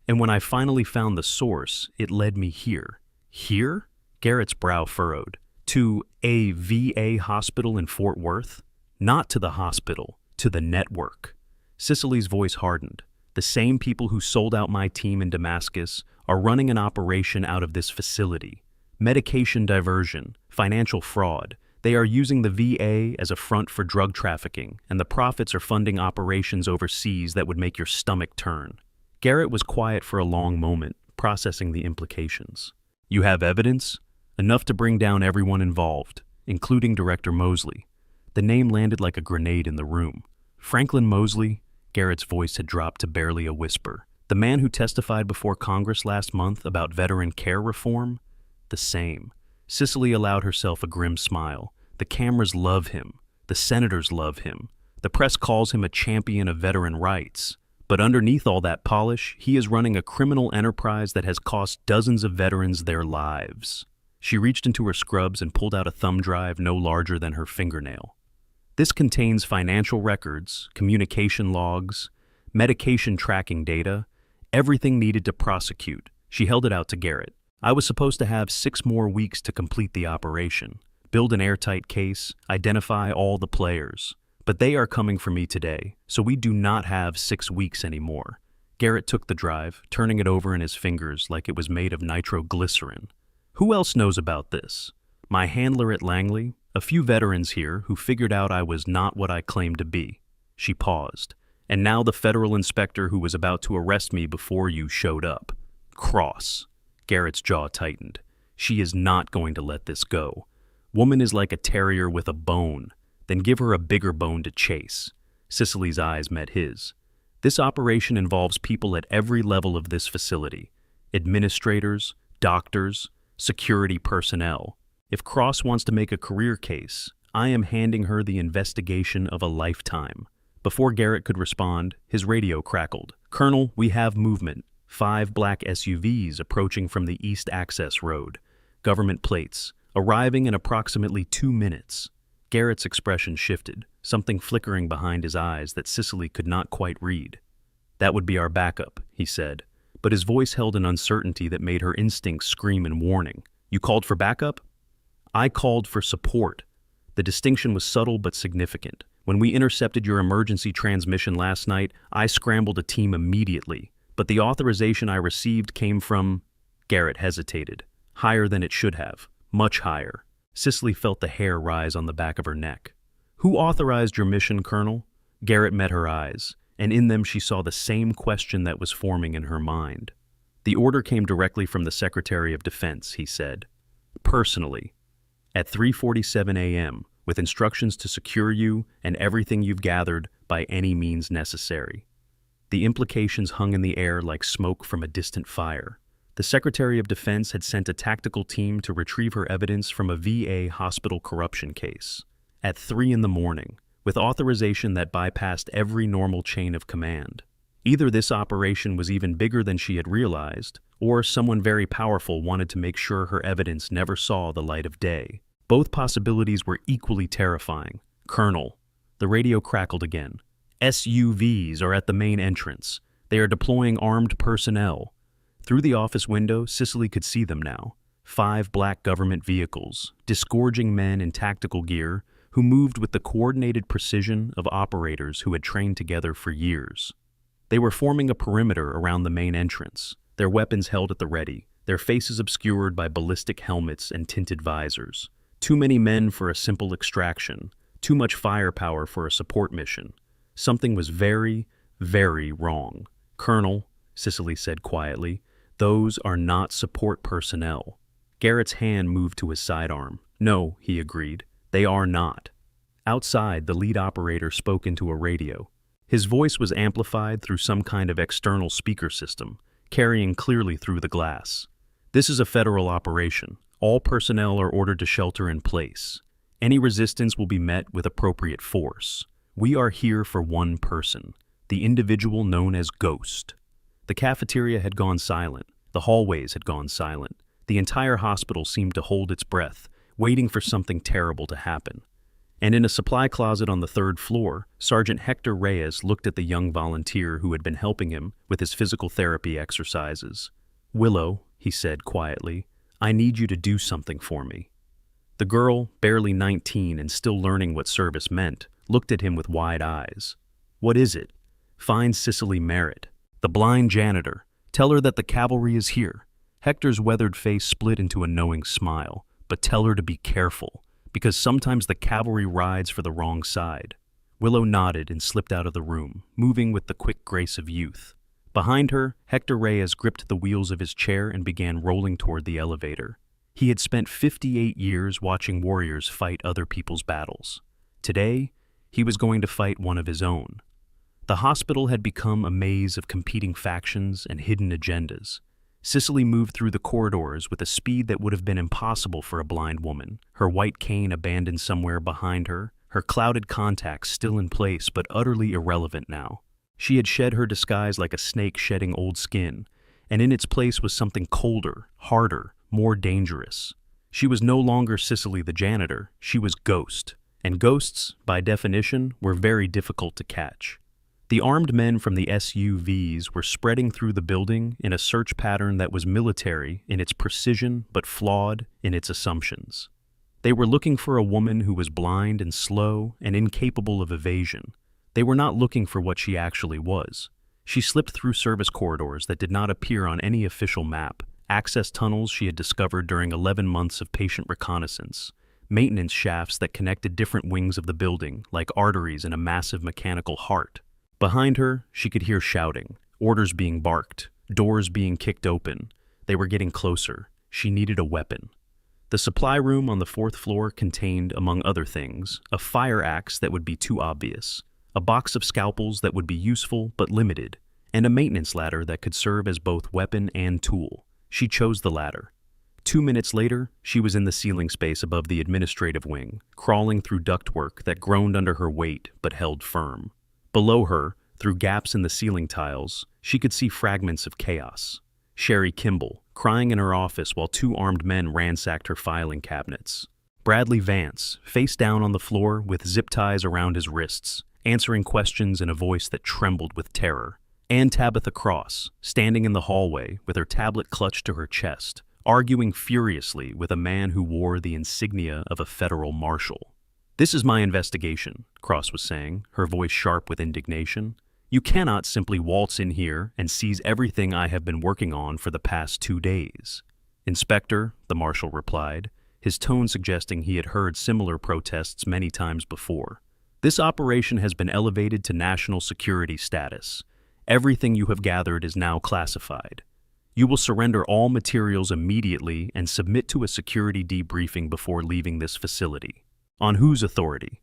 And when I finally found the source, it led me here. Here? Garrett's brow furrowed. To a VA hospital in Fort Worth? Not to the hospital, to the network. Cicely's voice hardened. The same people who sold out my team in Damascus are running an operation out of this facility. Medication diversion, financial fraud. They are using the VA as a front for drug trafficking, and the profits are funding operations overseas that would make your stomach turn. Garrett was quiet for a long moment, processing the implications. You have evidence? Enough to bring down everyone involved, including Director Mosley. The name landed like a grenade in the room. Franklin Mosley? Garrett's voice had dropped to barely a whisper. The man who testified before Congress last month about veteran care reform? The same. Cicely allowed herself a grim smile. The cameras love him. The senators love him. The press calls him a champion of veteran rights. But underneath all that polish, he is running a criminal enterprise that has cost dozens of veterans their lives. She reached into her scrubs and pulled out a thumb drive no larger than her fingernail. This contains financial records, communication logs, medication tracking data, everything needed to prosecute. She held it out to Garrett. I was supposed to have 6 more weeks to complete the operation, build an airtight case, identify all the players. But they are coming for me today, so we do not have 6 weeks anymore. Garrett took the drive, turning it over in his fingers like it was made of nitroglycerin. Who else knows about this? My handler at Langley, a few veterans here who figured out I was not what I claimed to be. She paused. And now the federal inspector who was about to arrest me before you showed up. Cross. Garrett's jaw tightened. She is not going to let this go. Woman is like a terrier with a bone. Then give her a bigger bone to chase. Cicely's eyes met his. This operation involves people at every level of this facility. Administrators, doctors, security personnel. If Cross wants to make a career case, I am handing her the investigation of a lifetime. Before Garrett could respond, his radio crackled. Colonel, we have movement. 5 black SUVs approaching from the East Access Road. Government plates, arriving in approximately 2 minutes. Garrett's expression shifted, something flickering behind his eyes that Cicely could not quite read. That would be our backup, he said, but his voice held an uncertainty that made her instincts scream in warning. You called for backup? I called for support. The distinction was subtle but significant. When we intercepted your emergency transmission last night, I scrambled a team immediately, but the authorization I received came from... Garrett hesitated. Higher than it should have. Much higher. Cicely felt the hair rise on the back of her neck. Who authorized your mission, Colonel? Garrett met her eyes, and in them she saw the same question that was forming in her mind. The order came directly from the Secretary of Defense, he said. Personally. At 3:47 a.m., with instructions to secure you and everything you've gathered by any means necessary. The implications hung in the air like smoke from a distant fire. The Secretary of Defense had sent a tactical team to retrieve her evidence from a VA hospital corruption case. At 3 in the morning, with authorization that bypassed every normal chain of command. Either this operation was even bigger than she had realized, or someone very powerful wanted to make sure her evidence never saw the light of day. Both possibilities were equally terrifying. "Colonel," the radio crackled again. "SUVs are at the main entrance. They are deploying armed personnel." Through the office window, Cicely could see them now. 5 black government vehicles, disgorging men in tactical gear who moved with the coordinated precision of operators who had trained together for years. They were forming a perimeter around the main entrance, their weapons held at the ready, their faces obscured by ballistic helmets and tinted visors. Too many men for a simple extraction, too much firepower for a support mission. Something was very, very wrong. "Colonel," Cicely said quietly, "those are not support personnel." Garrett's hand moved to his sidearm. "No," he agreed, "they are not." Outside, the lead operator spoke into a radio. His voice was amplified through some kind of external speaker system, carrying clearly through the glass. "This is a federal operation. All personnel are ordered to shelter in place. Any resistance will be met with appropriate force. We are here for one person, the individual known as Ghost." The cafeteria had gone silent. The hallways had gone silent. The entire hospital seemed to hold its breath, waiting for something terrible to happen. And in a supply closet on the 3rd floor, Sergeant Hector Reyes looked at the young volunteer who had been helping him with his physical therapy exercises. "Willow," he said quietly, "I need you to do something for me." The girl, barely 19 and still learning what service meant, looked at him with wide eyes. "What is it?" "Find Cicely Merritt, the blind janitor. Tell her that the cavalry is here." Hector's weathered face split into a knowing smile. "But tell her to be careful, because sometimes the cavalry rides for the wrong side." Willow nodded and slipped out of the room, moving with the quick grace of youth. Behind her, Hector Reyes gripped the wheels of his chair and began rolling toward the elevator. He had spent 58 years watching warriors fight other people's battles. Today, he was going to fight one of his own. The hospital had become a maze of competing factions and hidden agendas. Cicely moved through the corridors with a speed that would have been impossible for a blind woman, her white cane abandoned somewhere behind her, her clouded contacts still in place but utterly irrelevant now. She had shed her disguise like a snake shedding old skin, and in its place was something colder, harder, more dangerous. She was no longer Cicely the janitor, she was Ghost, and ghosts, by definition, were very difficult to catch. The armed men from the SUVs were spreading through the building in a search pattern that was military in its precision but flawed in its assumptions. They were looking for a woman who was blind and slow and incapable of evasion. They were not looking for what she actually was. She slipped through service corridors that did not appear on any official map, access tunnels she had discovered during 11 months of patient reconnaissance, maintenance shafts that connected different wings of the building like arteries in a massive mechanical heart. Behind her, she could hear shouting, orders being barked, doors being kicked open. They were getting closer. She needed a weapon. The supply room on the 4th floor contained, among other things, a fire axe that would be too obvious, a box of scalpels that would be useful but limited, and a maintenance ladder that could serve as both weapon and tool. She chose the latter. 2 minutes later, she was in the ceiling space above the administrative wing, crawling through ductwork that groaned under her weight but held firm. Below her, through gaps in the ceiling tiles, she could see fragments of chaos. Sherry Kimball, crying in her office while 2 armed men ransacked her filing cabinets. Bradley Vance, face down on the floor with zip ties around his wrists, answering questions in a voice that trembled with terror. And Tabitha Cross, standing in the hallway with her tablet clutched to her chest, arguing furiously with a man who wore the insignia of a federal marshal. "This is my investigation," Cross was saying, her voice sharp with indignation. "You cannot simply waltz in here and seize everything I have been working on for the past 2 days." "Inspector," the marshal replied, his tone suggesting he had heard similar protests many times before. "This operation has been elevated to national security status. Everything you have gathered is now classified. You will surrender all materials immediately and submit to a security debriefing before leaving this facility." On whose authority?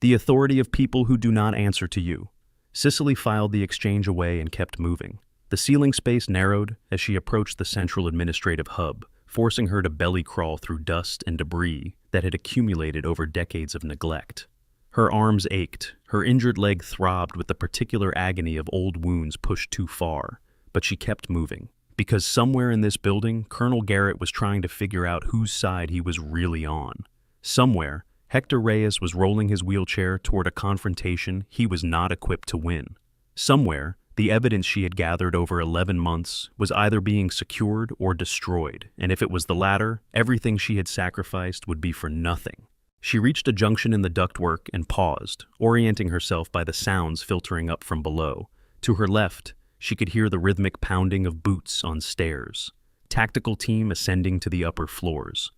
The authority of people who do not answer to you. Cicely filed the exchange away and kept moving. The ceiling space narrowed as she approached the central administrative hub, forcing her to belly crawl through dust and debris that had accumulated over decades of neglect. Her arms ached, her injured leg throbbed with the particular agony of old wounds pushed too far, but she kept moving. Because somewhere in this building, Colonel Garrett was trying to figure out whose side he was really on. Somewhere, Hector Reyes was rolling his wheelchair toward a confrontation he was not equipped to win. Somewhere, the evidence she had gathered over 11 months was either being secured or destroyed, and if it was the latter, everything she had sacrificed would be for nothing. She reached a junction in the ductwork and paused, orienting herself by the sounds filtering up from below. To her left, she could hear the rhythmic pounding of boots on stairs. Tactical team ascending to the upper floors.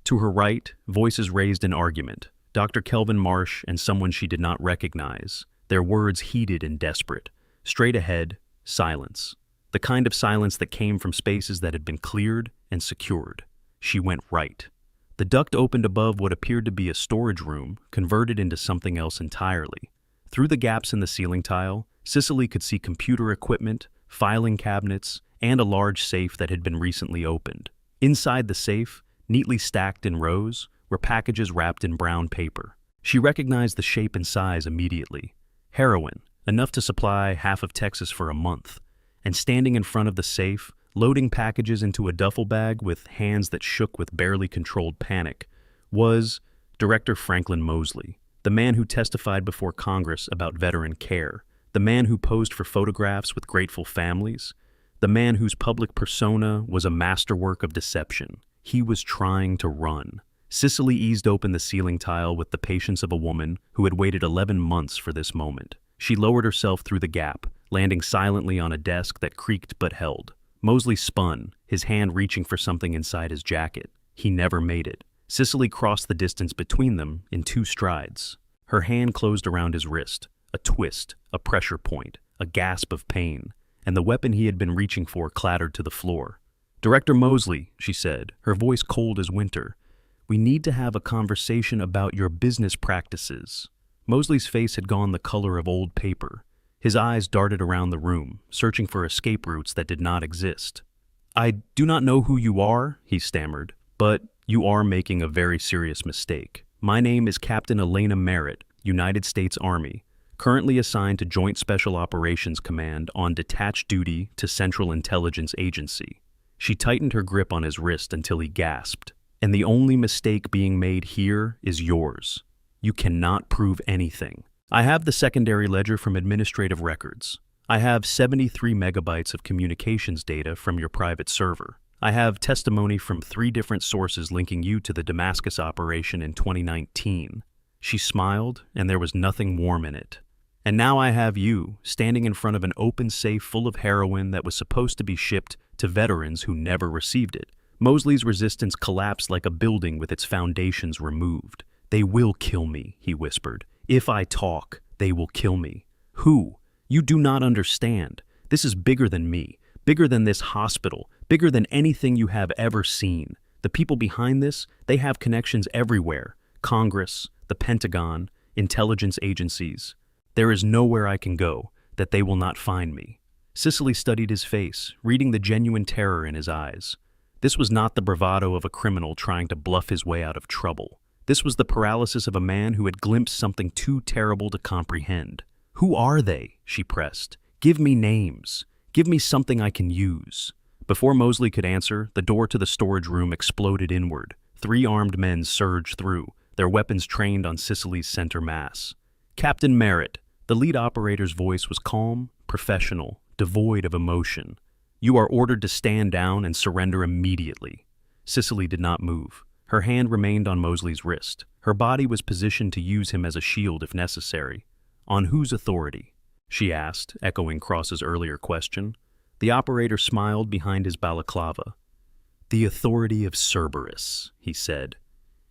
To her right, voices raised in argument. Dr. Kelvin Marsh and someone she did not recognize, their words heated and desperate. Straight ahead, silence. The kind of silence that came from spaces that had been cleared and secured. She went right. The duct opened above what appeared to be a storage room, converted into something else entirely. Through the gaps in the ceiling tile, Cicely could see computer equipment, filing cabinets, and a large safe that had been recently opened. Inside the safe, neatly stacked in rows, were packages wrapped in brown paper. She recognized the shape and size immediately. Heroin, enough to supply half of Texas for a month. And standing in front of the safe, loading packages into a duffel bag with hands that shook with barely controlled panic, was Director Franklin Mosley, the man who testified before Congress about veteran care, the man who posed for photographs with grateful families, the man whose public persona was a masterwork of deception. He was trying to run. Cicely eased open the ceiling tile with the patience of a woman who had waited 11 months for this moment. She lowered herself through the gap, landing silently on a desk that creaked but held. Mosley spun, his hand reaching for something inside his jacket. He never made it. Cicely crossed the distance between them in 2 strides. Her hand closed around his wrist, a twist, a pressure point, a gasp of pain, and the weapon he had been reaching for clattered to the floor. "Director Mosley," she said, her voice cold as winter, "we need to have a conversation about your business practices." Mosley's face had gone the color of old paper. His eyes darted around the room, searching for escape routes that did not exist. "I do not know who you are," he stammered, "but you are making a very serious mistake. My name is Captain Elena Merritt, United States Army, currently assigned to Joint Special Operations Command on detached duty to Central Intelligence Agency." She tightened her grip on his wrist until he gasped. "And the only mistake being made here is yours. You cannot prove anything. I have the secondary ledger from administrative records. I have 73 megabytes of communications data from your private server. I have testimony from 3 different sources linking you to the Damascus operation in 2019. She smiled, and there was nothing warm in it. "And now I have you, standing in front of an open safe full of heroin that was supposed to be shipped to veterans who never received it." Mosley's resistance collapsed like a building with its foundations removed. "They will kill me," he whispered. "If I talk, they will kill me." "Who? You do not understand. This is bigger than me, bigger than this hospital, bigger than anything you have ever seen. The people behind this, they have connections everywhere. Congress, the Pentagon, intelligence agencies. There is nowhere I can go that they will not find me." Cicely studied his face, reading the genuine terror in his eyes. This was not the bravado of a criminal trying to bluff his way out of trouble. This was the paralysis of a man who had glimpsed something too terrible to comprehend. "Who are they?" she pressed. "Give me names. Give me something I can use." Before Mosley could answer, the door to the storage room exploded inward. 3 armed men surged through, their weapons trained on Cicely's center mass. "Captain Merritt." The lead operator's voice was calm, professional, devoid of emotion. "You are ordered to stand down and surrender immediately." Cicely did not move. Her hand remained on Mosley's wrist. Her body was positioned to use him as a shield if necessary. "On whose authority?" she asked, echoing Cross's earlier question. The operator smiled behind his balaclava. "The authority of Cerberus," he said,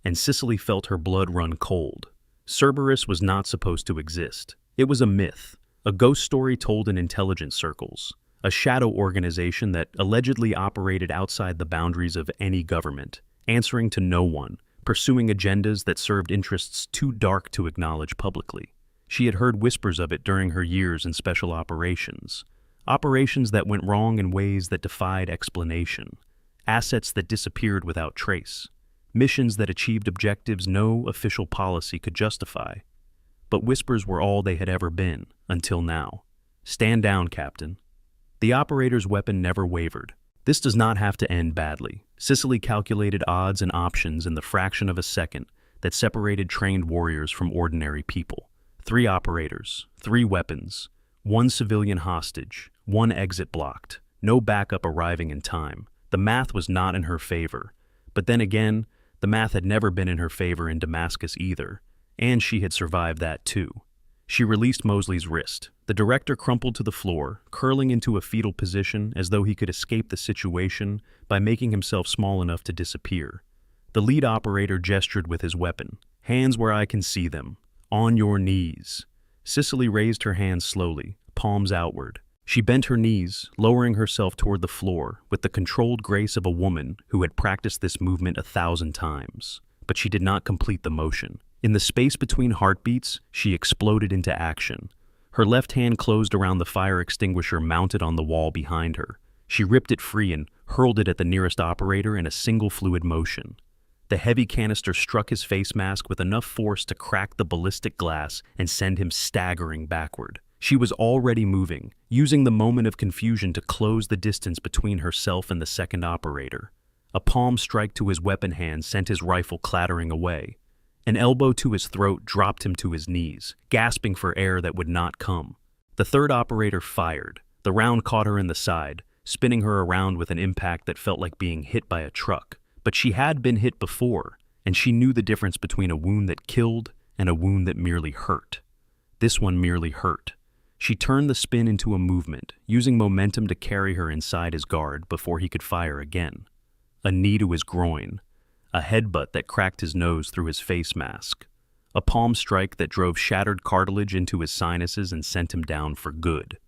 and Cicely felt her blood run cold. Cerberus was not supposed to exist. It was a myth, a ghost story told in intelligence circles, a shadow organization that allegedly operated outside the boundaries of any government, answering to no one, pursuing agendas that served interests too dark to acknowledge publicly. She had heard whispers of it during her years in special operations. Operations that went wrong in ways that defied explanation. Assets that disappeared without trace. Missions that achieved objectives no official policy could justify. But whispers were all they had ever been, until now. "Stand down, Captain." The operator's weapon never wavered. This does not have to end badly. Sicily calculated odds and options in the fraction of a second that separated trained warriors from ordinary people. 3 operators, 3 weapons, 1 civilian hostage, 1 exit blocked, no backup arriving in time. The math was not in her favor. But then again, the math had never been in her favor in Damascus either, and she had survived that too. She released Mosley's wrist. The director crumpled to the floor, curling into a fetal position as though he could escape the situation by making himself small enough to disappear. The lead operator gestured with his weapon. "Hands where I can see them. On your knees." Sicily raised her hands slowly, palms outward. She bent her knees, lowering herself toward the floor with the controlled grace of a woman who had practiced this movement 1,000 times. But she did not complete the motion. In the space between heartbeats, she exploded into action. Her left hand closed around the fire extinguisher mounted on the wall behind her. She ripped it free and hurled it at the nearest operator in a single fluid motion. The heavy canister struck his face mask with enough force to crack the ballistic glass and send him staggering backward. She was already moving, using the moment of confusion to close the distance between herself and the second operator. A palm strike to his weapon hand sent his rifle clattering away. An elbow to his throat dropped him to his knees, gasping for air that would not come. The third operator fired. The round caught her in the side, spinning her around with an impact that felt like being hit by a truck. But she had been hit before, and she knew the difference between a wound that killed and a wound that merely hurt. This one merely hurt. She turned the spin into a movement, using momentum to carry her inside his guard before he could fire again. A knee to his groin. A headbutt that cracked his nose through his face mask. A palm strike that drove shattered cartilage into his sinuses and sent him down for good.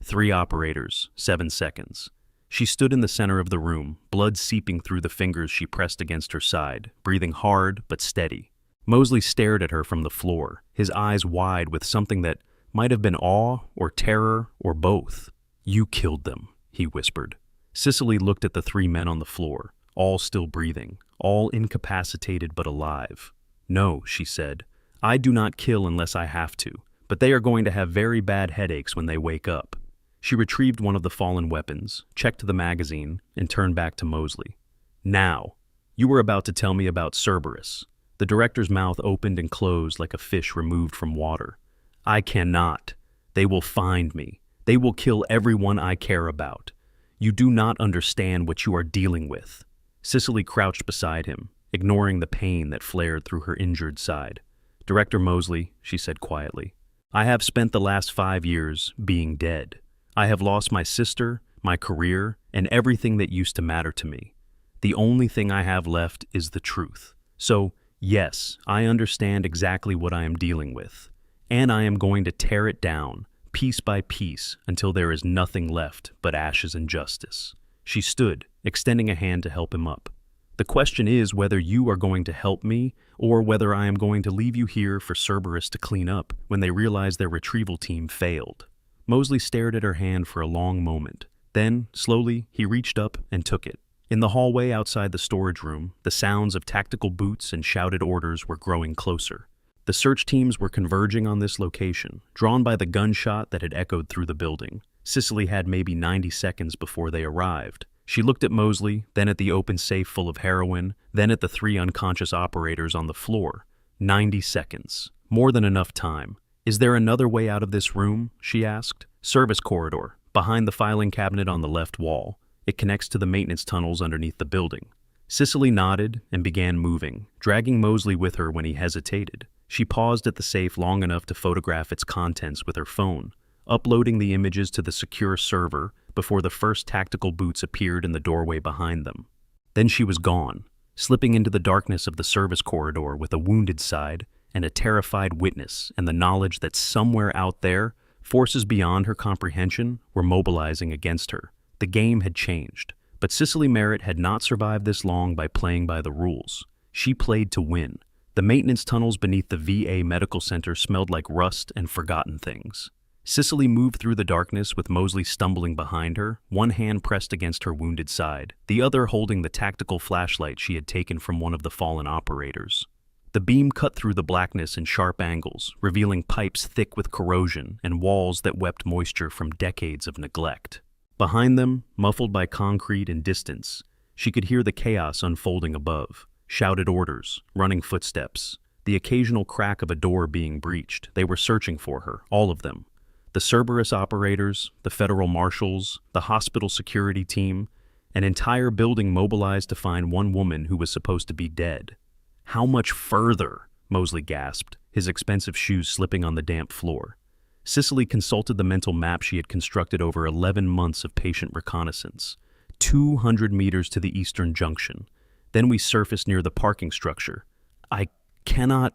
3 operators, 7 seconds. She stood in the center of the room, blood seeping through the fingers she pressed against her side, breathing hard but steady. Mosley stared at her from the floor, his eyes wide with something that might have been awe or terror or both. "You killed them," he whispered. Sicily looked at the 3 men on the floor, all still breathing, all incapacitated but alive. "No," she said, "I do not kill unless I have to, but they are going to have very bad headaches when they wake up." She retrieved one of the fallen weapons, checked the magazine, and turned back to Mosley. "Now, you were about to tell me about Cerberus." The director's mouth opened and closed like a fish removed from water. "I cannot. They will find me. They will kill everyone I care about. You do not understand what you are dealing with." Sicily crouched beside him, ignoring the pain that flared through her injured side. "Director Mosley," she said quietly, "I have spent the last 5 years being dead. I have lost my sister, my career, and everything that used to matter to me. The only thing I have left is the truth. So, yes, I understand exactly what I am dealing with, and I am going to tear it down, piece by piece, until there is nothing left but ashes and justice." She stood, extending a hand to help him up. "The question is whether you are going to help me, or whether I am going to leave you here for Cerberus to clean up when they realize their retrieval team failed." Mosley stared at her hand for a long moment. Then, slowly, he reached up and took it. In the hallway outside the storage room, the sounds of tactical boots and shouted orders were growing closer. The search teams were converging on this location, drawn by the gunshot that had echoed through the building. Sicily had maybe 90 seconds before they arrived. She looked at Mosley, then at the open safe full of heroin, then at the 3 unconscious operators on the floor. 90 seconds. More than enough time. "Is there another way out of this room?" she asked. "Service corridor, behind the filing cabinet on the left wall. It connects to the maintenance tunnels underneath the building." Sicily nodded and began moving, dragging Mosley with her when he hesitated. She paused at the safe long enough to photograph its contents with her phone, uploading the images to the secure server before the first tactical boots appeared in the doorway behind them. Then she was gone, slipping into the darkness of the service corridor with a wounded side and a terrified witness and the knowledge that somewhere out there, forces beyond her comprehension were mobilizing against her. The game had changed, but Sicily Merritt had not survived this long by playing by the rules. She played to win. The maintenance tunnels beneath the VA medical center smelled like rust and forgotten things. Cicely moved through the darkness with Mosley stumbling behind her, one hand pressed against her wounded side, the other holding the tactical flashlight she had taken from one of the fallen operators. The beam cut through the blackness in sharp angles, revealing pipes thick with corrosion and walls that wept moisture from decades of neglect. Behind them, muffled by concrete and distance, she could hear the chaos unfolding above. Shouted orders, running footsteps, the occasional crack of a door being breached. They were searching for her, all of them. The Cerberus operators, the federal marshals, the hospital security team, an entire building mobilized to find one woman who was supposed to be dead. How much further? Mosley gasped, his expensive shoes slipping on the damp floor. Cicely consulted the mental map she had constructed over 11 months of patient reconnaissance. 200 meters to the eastern junction. Then we surfaced near the parking structure. I cannot...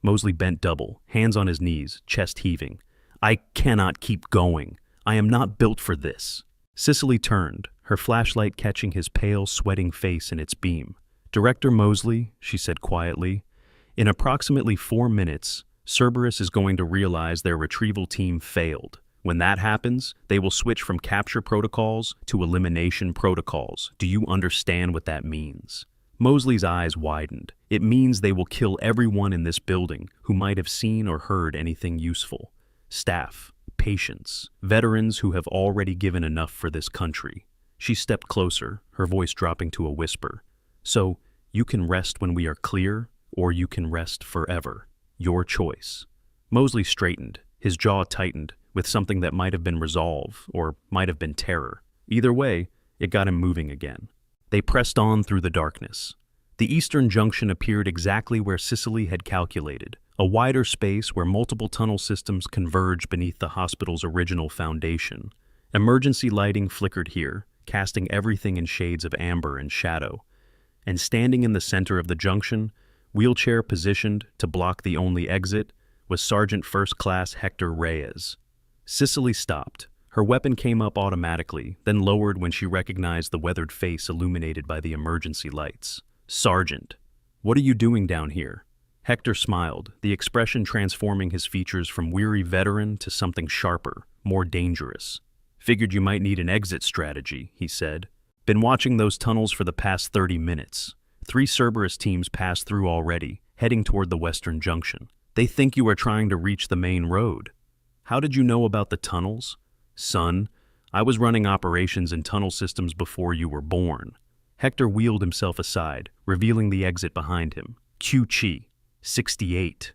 Mosley bent double, hands on his knees, chest heaving. I cannot keep going. I am not built for this. Cicely turned, her flashlight catching his pale, sweating face in its beam. Director Mosley, she said quietly, in approximately 4 minutes, Cerberus is going to realize their retrieval team failed. When that happens, they will switch from capture protocols to elimination protocols. Do you understand what that means? Mosley's eyes widened. It means they will kill everyone in this building who might have seen or heard anything useful. Staff, patients, veterans who have already given enough for this country. She stepped closer, her voice dropping to a whisper. So, you can rest when we are clear, or you can rest forever. Your choice. Mosley straightened, his jaw tightened, with something that might have been resolve, or might have been terror. Either way, it got him moving again. They pressed on through the darkness. The eastern junction appeared exactly where Cicely had calculated, a wider space where multiple tunnel systems converge beneath the hospital's original foundation. Emergency lighting flickered here, casting everything in shades of amber and shadow. And standing in the center of the junction, wheelchair positioned to block the only exit, was Sergeant First Class Hector Reyes. Cicely stopped. Her weapon came up automatically, then lowered when she recognized the weathered face illuminated by the emergency lights. Sergeant, what are you doing down here? Hector smiled, the expression transforming his features from weary veteran to something sharper, more dangerous. Figured you might need an exit strategy, he said. Been watching those tunnels for the past 30 minutes. 3 Cerberus teams passed through already, heading toward the western junction. They think you are trying to reach the main road. How did you know about the tunnels? Son, I was running operations in tunnel systems before you were born. Hector wheeled himself aside, revealing the exit behind him. Q-Chi, 68.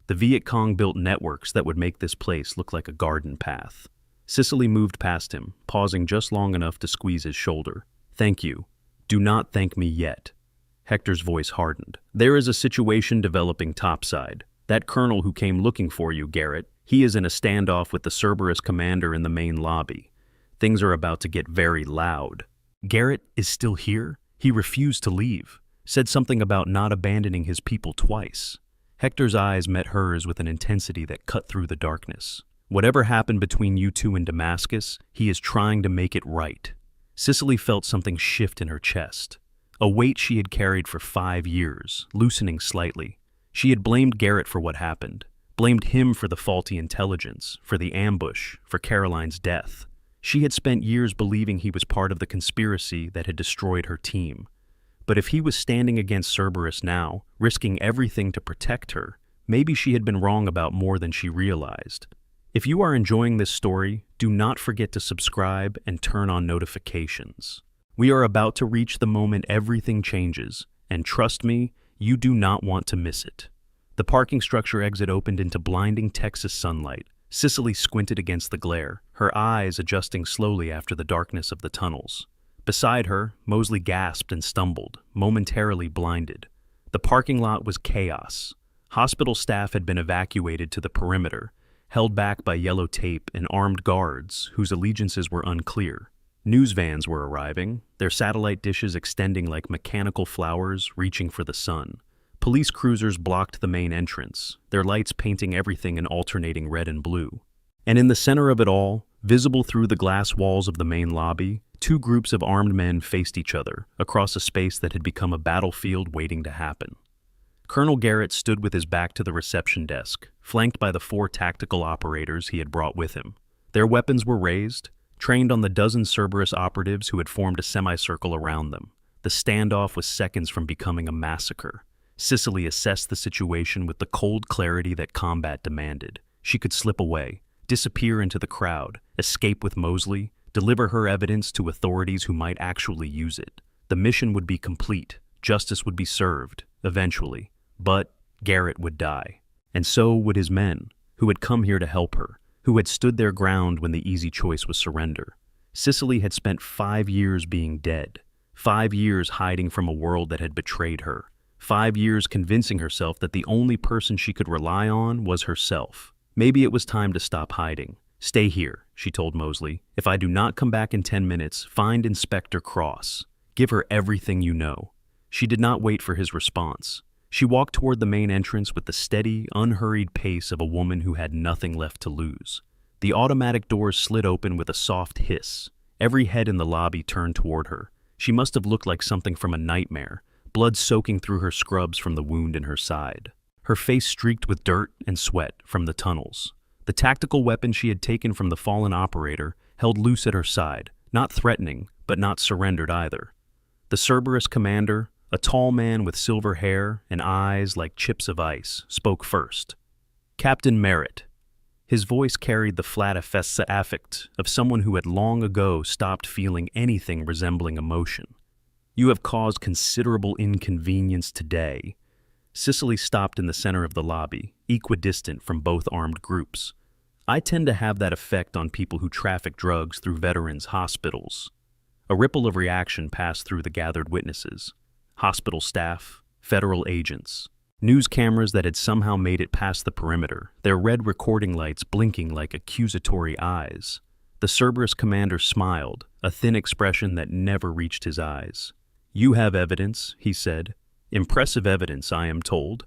The Viet Cong built networks that would make this place look like a garden path. Cicely moved past him, pausing just long enough to squeeze his shoulder. Thank you. Do not thank me yet. Hector's voice hardened. There is a situation developing topside. That colonel who came looking for you, Garrett, he is in a standoff with the Cerberus commander in the main lobby. Things are about to get very loud. Garrett is still here? He refused to leave. Said something about not abandoning his people twice. Hector's eyes met hers with an intensity that cut through the darkness. Whatever happened between you two in Damascus, he is trying to make it right. Cicely felt something shift in her chest. A weight she had carried for 5 years, loosening slightly. She had blamed Garrett for what happened. Blamed him for the faulty intelligence, for the ambush, for Caroline's death. She had spent years believing he was part of the conspiracy that had destroyed her team. But if he was standing against Cerberus now, risking everything to protect her, maybe she had been wrong about more than she realized. If you are enjoying this story, do not forget to subscribe and turn on notifications. We are about to reach the moment everything changes, and trust me, you do not want to miss it. The parking structure exit opened into blinding Texas sunlight. Cicely squinted against the glare, her eyes adjusting slowly after the darkness of the tunnels. Beside her, Mosley gasped and stumbled, momentarily blinded. The parking lot was chaos. Hospital staff had been evacuated to the perimeter, held back by yellow tape and armed guards whose allegiances were unclear. News vans were arriving, their satellite dishes extending like mechanical flowers reaching for the sun. Police cruisers blocked the main entrance, their lights painting everything in alternating red and blue. And in the center of it all, visible through the glass walls of the main lobby, 2 groups of armed men faced each other across a space that had become a battlefield waiting to happen. Colonel Garrett stood with his back to the reception desk, flanked by the 4 tactical operators he had brought with him. Their weapons were raised, trained on the dozen Cerberus operatives who had formed a semicircle around them. The standoff was seconds from becoming a massacre. Cicely assessed the situation with the cold clarity that combat demanded. She could slip away, disappear into the crowd, escape with Mosley, deliver her evidence to authorities who might actually use it. The mission would be complete. Justice would be served, eventually. But Garrett would die. And so would his men, who had come here to help her, who had stood their ground when the easy choice was surrender. Cicely had spent 5 years being dead, 5 years hiding from a world that had betrayed her, 5 years convincing herself that the only person she could rely on was herself. Maybe it was time to stop hiding. "Stay here," she told Mosley. "If I do not come back in 10 minutes, find Inspector Cross. Give her everything you know." She did not wait for his response. She walked toward the main entrance with the steady, unhurried pace of a woman who had nothing left to lose. The automatic doors slid open with a soft hiss. Every head in the lobby turned toward her. She must have looked like something from a nightmare, blood soaking through her scrubs from the wound in her side. Her face streaked with dirt and sweat from the tunnels. The tactical weapon she had taken from the fallen operator held loose at her side, not threatening, but not surrendered either. The Cerberus commander, a tall man with silver hair and eyes like chips of ice, spoke first. "Captain Merritt." His voice carried the flat affect of someone who had long ago stopped feeling anything resembling emotion. "You have caused considerable inconvenience today." Cicely stopped in the center of the lobby, equidistant from both armed groups. "I tend to have that effect on people who traffic drugs through veterans' hospitals." A ripple of reaction passed through the gathered witnesses. Hospital staff, federal agents, news cameras that had somehow made it past the perimeter, their red recording lights blinking like accusatory eyes. The Cerberus commander smiled, a thin expression that never reached his eyes. "You have evidence," he said. "Impressive evidence, I am told.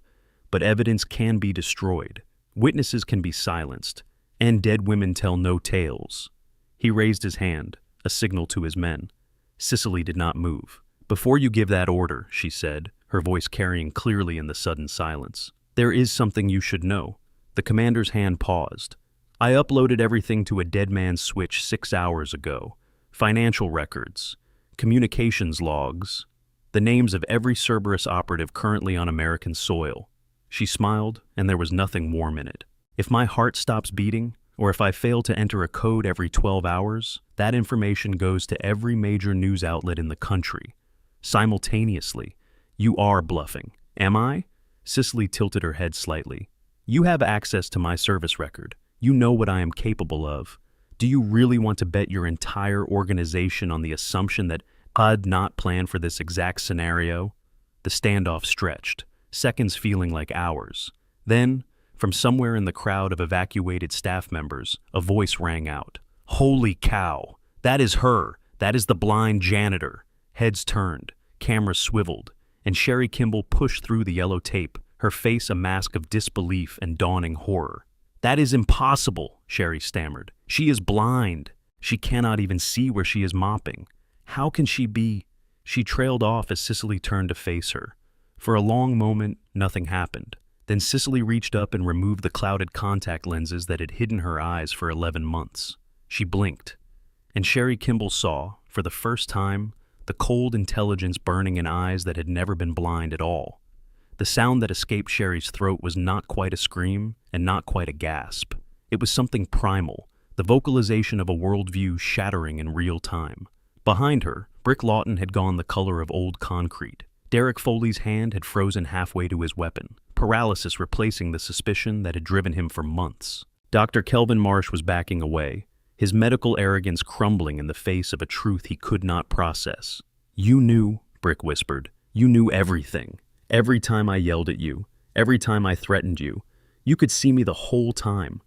But evidence can be destroyed. Witnesses can be silenced. And dead women tell no tales." He raised his hand, a signal to his men. Cicely did not move. "Before you give that order," she said, her voice carrying clearly in the sudden silence, "there is something you should know." The commander's hand paused. "I uploaded everything to a dead man's switch 6 hours ago. Financial records, communications logs, the names of every Cerberus operative currently on American soil." She smiled, and there was nothing warm in it. "If my heart stops beating, or if I fail to enter a code every 12 hours, that information goes to every major news outlet in the country. Simultaneously. You are bluffing. Am I?" Cicely tilted her head slightly. "You have access to my service record. You know what I am capable of. Do you really want to bet your entire organization on the assumption that I'd not planned for this exact scenario?" The standoff stretched, seconds feeling like hours. Then, from somewhere in the crowd of evacuated staff members, a voice rang out. "Holy cow! That is her! That is the blind janitor!" Heads turned, cameras swiveled, and Sherry Kimball pushed through the yellow tape, her face a mask of disbelief and dawning horror. "That is impossible," Sherry stammered. "She is blind. She cannot even see where she is mopping. How can she be?" She trailed off as Cicely turned to face her. For a long moment, nothing happened. Then Cicely reached up and removed the clouded contact lenses that had hidden her eyes for 11 months. She blinked, and Sherry Kimball saw, for the first time, the cold intelligence burning in eyes that had never been blind at all. The sound that escaped Sherry's throat was not quite a scream and not quite a gasp. It was something primal, the vocalization of a worldview shattering in real time. Behind her, Brick Lawton had gone the color of old concrete. Derek Foley's hand had frozen halfway to his weapon, paralysis replacing the suspicion that had driven him for months. Dr. Kelvin Marsh was backing away, his medical arrogance crumbling in the face of a truth he could not process. "You knew," Brick whispered. "You knew everything. Every time I yelled at you, every time I threatened you. You could see me the whole time."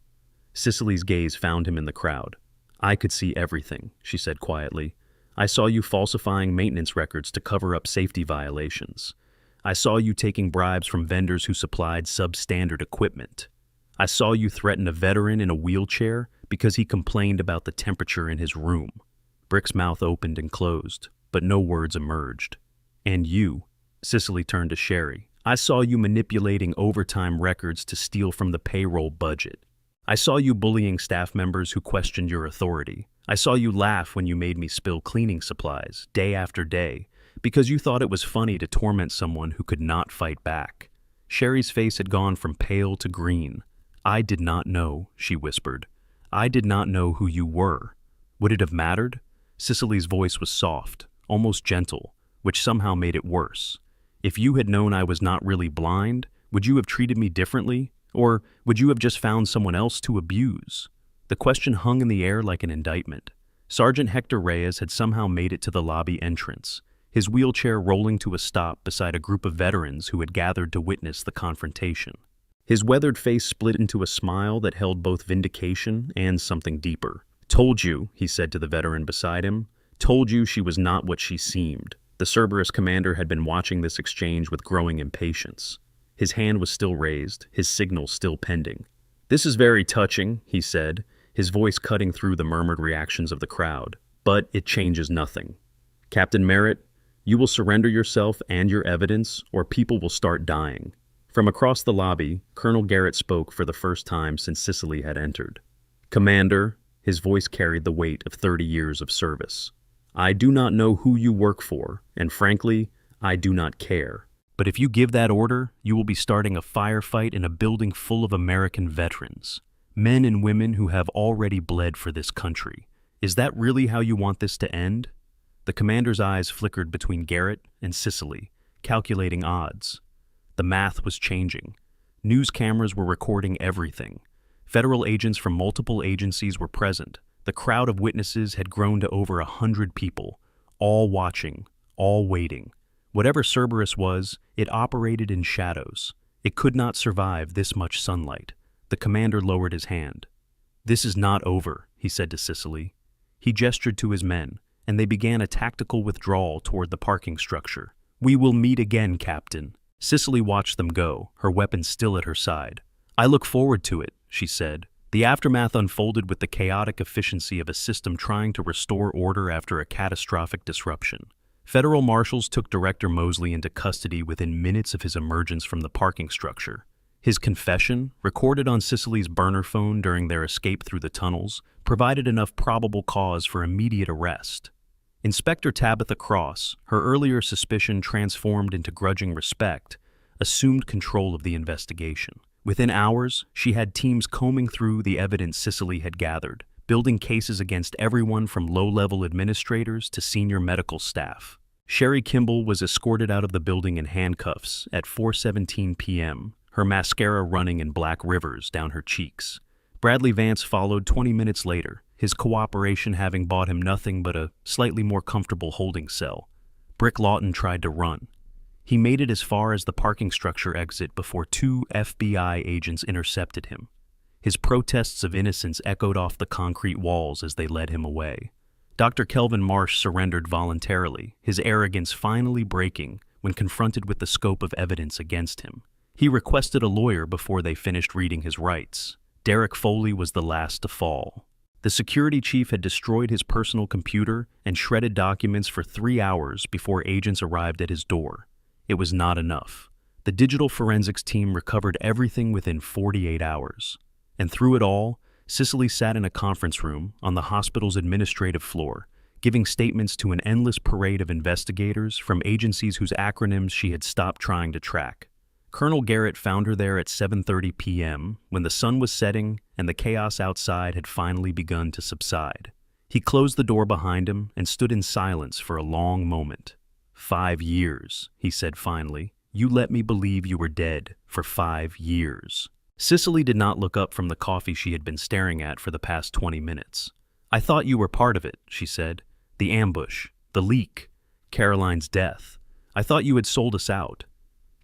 Cicely's gaze found him in the crowd. "I could see everything," she said quietly. "I saw you falsifying maintenance records to cover up safety violations. I saw you taking bribes from vendors who supplied substandard equipment. I saw you threaten a veteran in a wheelchair because he complained about the temperature in his room." Brick's mouth opened and closed, but no words emerged. "And you," Cicely turned to Sherry, I saw you manipulating overtime records to steal from the payroll budget. I saw you bullying staff members who questioned your authority. I saw you laugh when you made me spill cleaning supplies, day after day, because you thought it was funny to torment someone who could not fight back. Sherry's face had gone from pale to green. I did not know, she whispered. I did not know who you were. Would it have mattered? Cicely's voice was soft, almost gentle, which somehow made it worse. If you had known I was not really blind, would you have treated me differently? Or would you have just found someone else to abuse? The question hung in the air like an indictment. Sergeant Hector Reyes had somehow made it to the lobby entrance, his wheelchair rolling to a stop beside a group of veterans who had gathered to witness the confrontation. His weathered face split into a smile that held both vindication and something deeper. Told you, he said to the veteran beside him. Told you she was not what she seemed. The Cerberus commander had been watching this exchange with growing impatience. His hand was still raised, his signal still pending. This is very touching, he said, his voice cutting through the murmured reactions of the crowd. But it changes nothing. Captain Merritt, you will surrender yourself and your evidence, or people will start dying. From across the lobby, Colonel Garrett spoke for the first time since Cicely had entered. Commander, his voice carried the weight of 30 years of service. I do not know who you work for, and frankly, I do not care. But if you give that order, you will be starting a firefight in a building full of American veterans, men and women who have already bled for this country. Is that really how you want this to end? The commander's eyes flickered between Garrett and Cicely, calculating odds. The math was changing. News cameras were recording everything. Federal agents from multiple agencies were present. The crowd of witnesses had grown to over 100 people, all watching, all waiting. Whatever Cerberus was, it operated in shadows. It could not survive this much sunlight. The commander lowered his hand. This is not over, he said to Cicely. He gestured to his men, and they began a tactical withdrawal toward the parking structure. We will meet again, Captain. Cicely watched them go, her weapon still at her side. I look forward to it, she said. The aftermath unfolded with the chaotic efficiency of a system trying to restore order after a catastrophic disruption. Federal marshals took Director Mosley into custody within minutes of his emergence from the parking structure. His confession, recorded on Cicely's burner phone during their escape through the tunnels, provided enough probable cause for immediate arrest. Inspector Tabitha Cross, her earlier suspicion transformed into grudging respect, assumed control of the investigation. Within hours, she had teams combing through the evidence Cicely had gathered, building cases against everyone from low-level administrators to senior medical staff. Sherry Kimball was escorted out of the building in handcuffs at 4:17 p.m., her mascara running in black rivers down her cheeks. Bradley Vance followed 20 minutes later, his cooperation having bought him nothing but a slightly more comfortable holding cell. Brick Lawton tried to run. He made it as far as the parking structure exit before 2 FBI agents intercepted him. His protests of innocence echoed off the concrete walls as they led him away. Dr. Kelvin Marsh surrendered voluntarily, his arrogance finally breaking when confronted with the scope of evidence against him. He requested a lawyer before they finished reading his rights. Derek Foley was the last to fall. The security chief had destroyed his personal computer and shredded documents for 3 hours before agents arrived at his door. It was not enough. The digital forensics team recovered everything within 48 hours. And through it all, Cicely sat in a conference room on the hospital's administrative floor, giving statements to an endless parade of investigators from agencies whose acronyms she had stopped trying to track. Colonel Garrett found her there at 7:30 p.m. when the sun was setting and the chaos outside had finally begun to subside. He closed the door behind him and stood in silence for a long moment. 5 years, he said finally. You let me believe you were dead for 5 years. Cicely did not look up from the coffee she had been staring at for the past 20 minutes. I thought you were part of it, she said. The ambush, the leak, Caroline's death. I thought you had sold us out.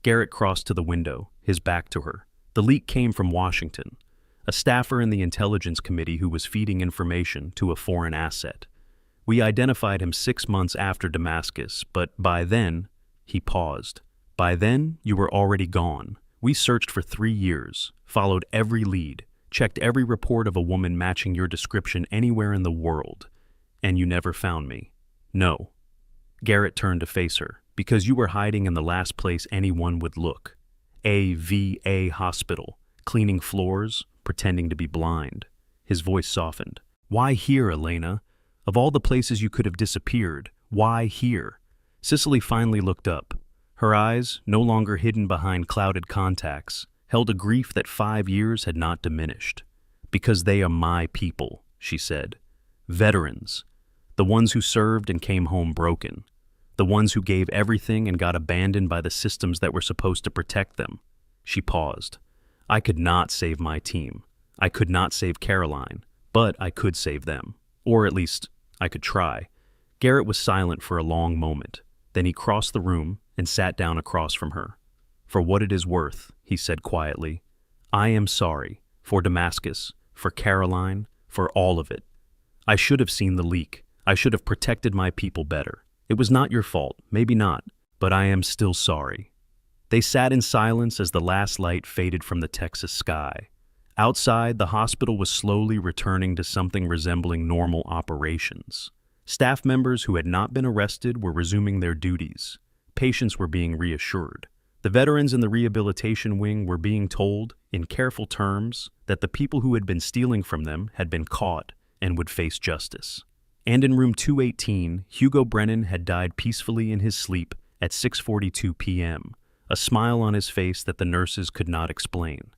Garrett crossed to the window, his back to her. The leak came from Washington, a staffer in the Intelligence Committee who was feeding information to a foreign asset. We identified him 6 months after Damascus, but by then, he paused. By then, you were already gone. We searched for 3 years, followed every lead, checked every report of a woman matching your description anywhere in the world, and you never found me. No. Garrett turned to face her. Because you were hiding in the last place anyone would look. A.V.A. hospital, cleaning floors, pretending to be blind. His voice softened. Why here, Elena? Of all the places you could have disappeared, why here? Cicely finally looked up. Her eyes, no longer hidden behind clouded contacts, held a grief that 5 years had not diminished. Because they are my people, she said. Veterans. The ones who served and came home broken. The ones who gave everything and got abandoned by the systems that were supposed to protect them. She paused. I could not save my team. I could not save Caroline, but I could save them. Or at least, I could try. Garrett was silent for a long moment. Then he crossed the room and sat down across from her. For what it is worth, he said quietly, I am sorry. For Damascus, for Caroline, for all of it. I should have seen the leak. I should have protected my people better. It was not your fault, maybe not, but I am still sorry. They sat in silence as the last light faded from the Texas sky. Outside, the hospital was slowly returning to something resembling normal operations. Staff members who had not been arrested were resuming their duties. Patients were being reassured. The veterans in the rehabilitation wing were being told, in careful terms, that the people who had been stealing from them had been caught and would face justice. And in room 218, Hugo Brennan had died peacefully in his sleep at 6:42 p.m., a smile on his face that the nurses could not explain.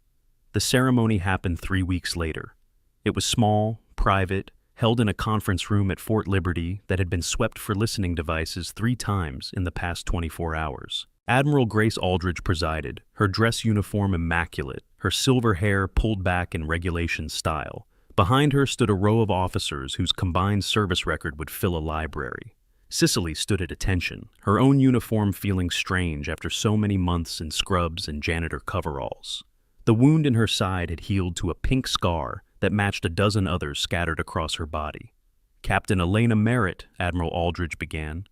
The ceremony happened 3 weeks later. It was small, private, held in a conference room at Fort Liberty that had been swept for listening devices 3 times in the past 24 hours. Admiral Grace Aldridge presided, her dress uniform immaculate, her silver hair pulled back in regulation style. Behind her stood a row of officers whose combined service record would fill a library. Cicely stood at attention, her own uniform feeling strange after so many months in scrubs and janitor coveralls. The wound in her side had healed to a pink scar that matched a dozen others scattered across her body. Captain Elena Merritt, Admiral Aldridge began,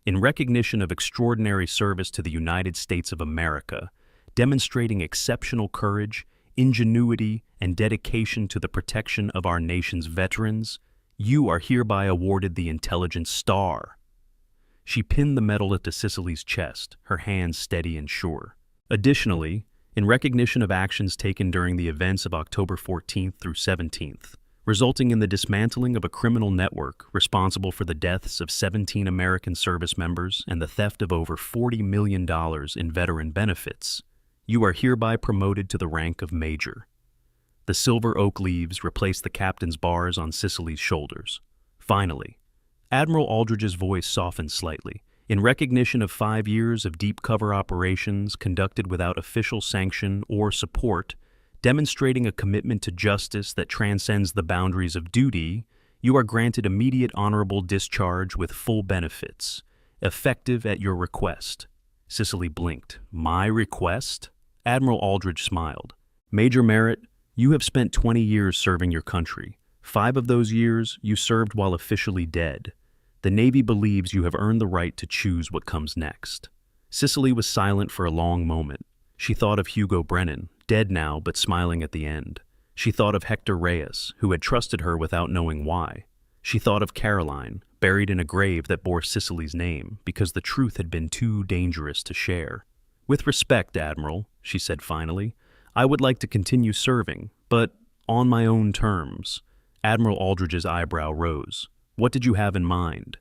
in recognition of extraordinary service to the United States of America, demonstrating exceptional courage, ingenuity, and dedication to the protection of our nation's veterans, you are hereby awarded the Intelligence Star. She pinned the medal into Cicely's chest, her hands steady and sure. Additionally, in recognition of actions taken during the events of October 14th through 17th, resulting in the dismantling of a criminal network responsible for the deaths of 17 American service members and the theft of over $40 million in veteran benefits, you are hereby promoted to the rank of Major. The silver oak leaves replaced the captain's bars on Cicely's shoulders. Finally, Admiral Aldridge's voice softened slightly. In recognition of 5 years of deep cover operations conducted without official sanction or support, demonstrating a commitment to justice that transcends the boundaries of duty, you are granted immediate honorable discharge with full benefits, effective at your request. Cicely blinked. My request? Admiral Aldridge smiled. Major Merritt, you have spent 20 years serving your country. 5 of those years you served while officially dead. The Navy believes you have earned the right to choose what comes next. Cicely was silent for a long moment. She thought of Hugo Brennan, dead now but smiling at the end. She thought of Hector Reyes, who had trusted her without knowing why. She thought of Caroline, buried in a grave that bore Cicely's name because the truth had been too dangerous to share. With respect, Admiral, she said finally, I would like to continue serving, but on my own terms. Admiral Aldridge's eyebrow rose. What did you have in mind?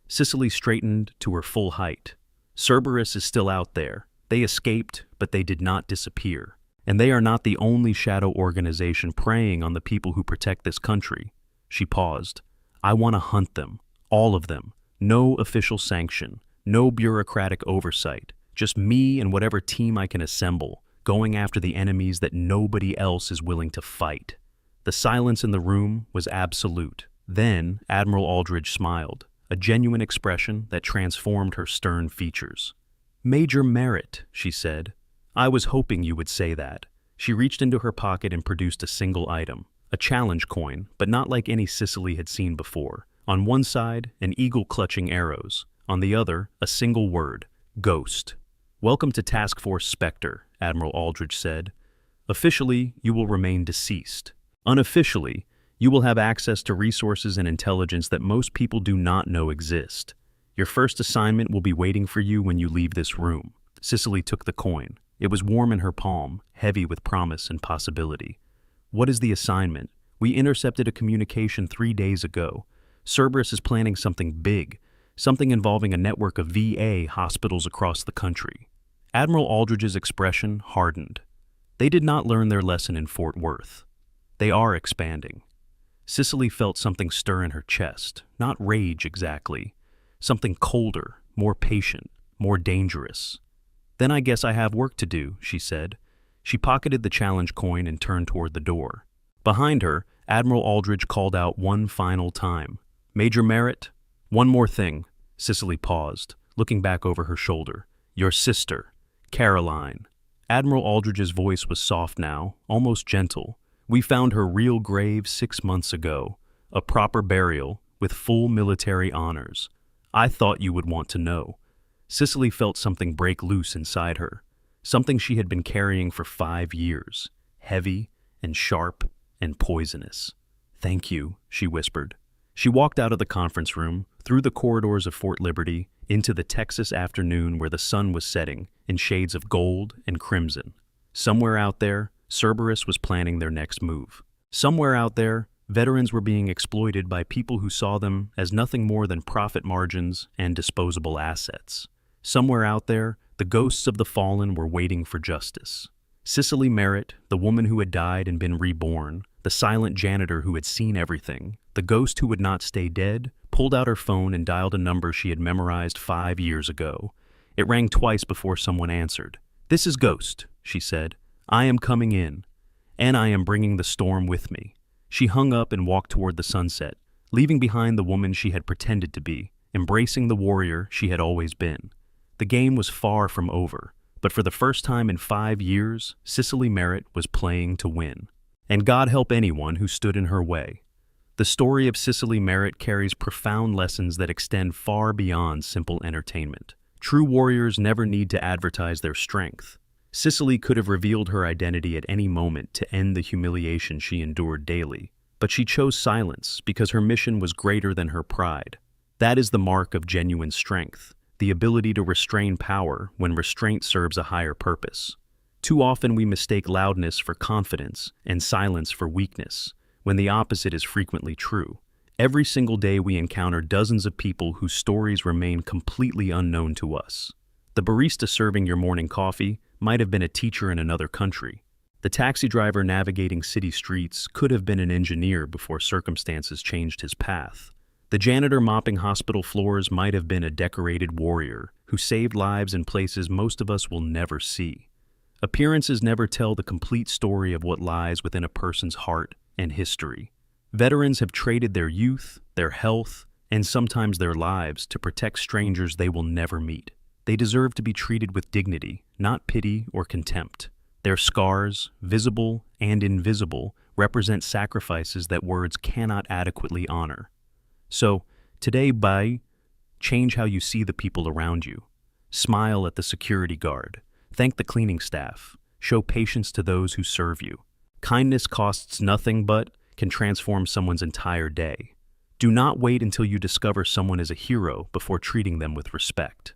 Cicely straightened to her full height. Cerberus is still out there. They escaped, but they did not disappear. And they are not the only shadow organization preying on the people who protect this country. She paused. I want to hunt them. All of them. No official sanction. No bureaucratic oversight. Just me and whatever team I can assemble, going after the enemies that nobody else is willing to fight. The silence in the room was absolute. Then Admiral Aldridge smiled, a genuine expression that transformed her stern features. Major Merritt, she said. I was hoping you would say that. She reached into her pocket and produced a single item, a challenge coin, but not like any Cicely had seen before. On one side, an eagle clutching arrows. On the other, a single word, Ghost. Welcome to Task Force Spectre, Admiral Aldridge said. Officially, you will remain deceased. Unofficially, you will have access to resources and intelligence that most people do not know exist. Your first assignment will be waiting for you when you leave this room. Cicely took the coin. It was warm in her palm, heavy with promise and possibility. What is the assignment? We intercepted a communication 3 days ago. Cerberus is planning something big, something involving a network of VA hospitals across the country. Admiral Aldridge's expression hardened. They did not learn their lesson in Fort Worth. They are expanding. Cicely felt something stir in her chest, not rage exactly, something colder, more patient, more dangerous. Then I guess I have work to do, she said. She pocketed the challenge coin and turned toward the door. Behind her, Admiral Aldridge called out one final time. Major Merritt, one more thing. Cicely paused, looking back over her shoulder. Your sister, Caroline. Admiral Aldridge's voice was soft now, almost gentle. We found her real grave 6 months ago, a proper burial with full military honors. I thought you would want to know. Cicely felt something break loose inside her, something she had been carrying for 5 years, heavy and sharp and poisonous. Thank you, she whispered. She walked out of the conference room, through the corridors of Fort Liberty, into the Texas afternoon where the sun was setting in shades of gold and crimson. Somewhere out there, Cerberus was planning their next move. Somewhere out there, veterans were being exploited by people who saw them as nothing more than profit margins and disposable assets. Somewhere out there, the ghosts of the fallen were waiting for justice. Cicely Merritt, the woman who had died and been reborn, the silent janitor who had seen everything, the ghost who would not stay dead, pulled out her phone and dialed a number she had memorized 5 years ago. It rang twice before someone answered. "This is Ghost," she said. "I am coming in, and I am bringing the storm with me." She hung up and walked toward the sunset, leaving behind the woman she had pretended to be, embracing the warrior she had always been. The game was far from over, but for the first time in 5 years, Cicely Merritt was playing to win. And God help anyone who stood in her way. The story of Cicely Merritt carries profound lessons that extend far beyond simple entertainment. True warriors never need to advertise their strength. Cicely could have revealed her identity at any moment to end the humiliation she endured daily, but she chose silence because her mission was greater than her pride. That is the mark of genuine strength, the ability to restrain power when restraint serves a higher purpose. Too often we mistake loudness for confidence and silence for weakness, when the opposite is frequently true. Every single day we encounter dozens of people whose stories remain completely unknown to us. The barista serving your morning coffee might have been a teacher in another country. The taxi driver navigating city streets could have been an engineer before circumstances changed his path. The janitor mopping hospital floors might have been a decorated warrior who saved lives in places most of us will never see. Appearances never tell the complete story of what lies within a person's heart and history. Veterans have traded their youth, their health, and sometimes their lives to protect strangers they will never meet. They deserve to be treated with dignity, not pity or contempt. Their scars, visible and invisible, represent sacrifices that words cannot adequately honor. So, today, change how you see the people around you. Smile at the security guard. Thank the cleaning staff. Show patience to those who serve you. Kindness costs nothing but can transform someone's entire day. Do not wait until you discover someone is a hero before treating them with respect.